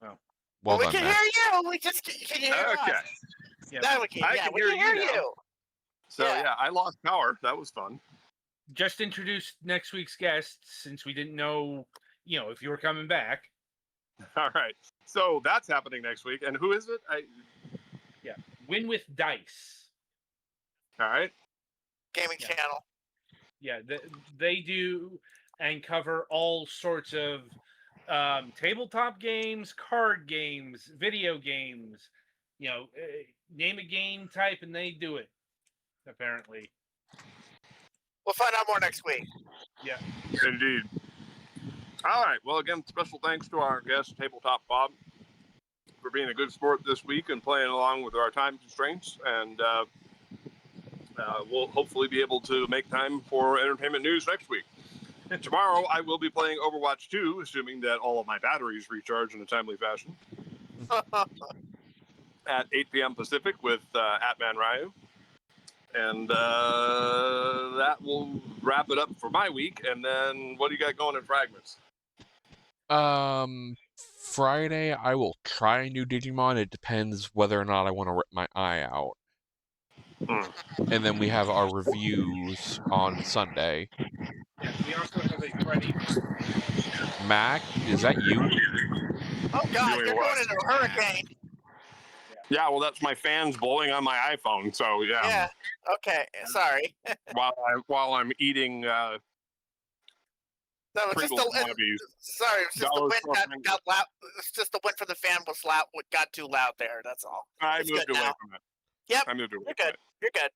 Oh. Well we done, can Mac. hear you. We just can you hear us? Yeah. Now we can. I Yeah, can we hear can you hear now. you. So yeah, I lost power. That was fun. Just introduced next week's guest since we didn't know, if you were coming back. All right. So that's happening next week. And who is it? Win with Dice. All right. Gaming channel. Yeah, they do and cover all sorts of tabletop games, card games, video games. Name a game type and they do it. Apparently. We'll find out more next week. Yeah. Indeed. All right. Well, again, special thanks to our guest, Tabletop Bob, for being a good sport this week and playing along with our time constraints. And we'll hopefully be able to make time for entertainment news next week. Tomorrow, I will be playing Overwatch 2, assuming that all of my batteries recharge in a timely fashion. At 8 p.m. Pacific with Atman Ryu. And that will wrap it up for my week. And then what do you got going in Fragments? Friday, I will try a new Digimon. It depends whether or not I want to rip my eye out. And then we have our reviews on Sunday. Yeah, we also have a Friday. Mac, is that you? Oh God, Doing you're what? going into a hurricane. Yeah, well, that's my fans blowing on my iPhone. So yeah, Yeah. Okay. Sorry. while I'm eating No, it's just Pringles the. wannabes. Sorry, it's just the Dollar wind store got Pringles. loud. It's just the wind from the fan was loud. Got too loud there. That's all. I It's moved good away now. from it. Yep. I moved away You're from good. it. You're good.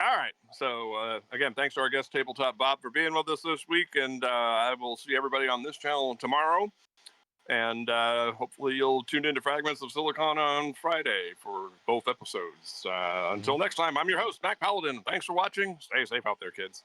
All right. So again, thanks to our guest Tabletop Bob for being with us this week, and I will see everybody on this channel tomorrow. And hopefully you'll tune into Fragments of Silicon on Friday for both episodes. Until next time, I'm your host, Mac Paladin. Thanks for watching. Stay safe out there, kids.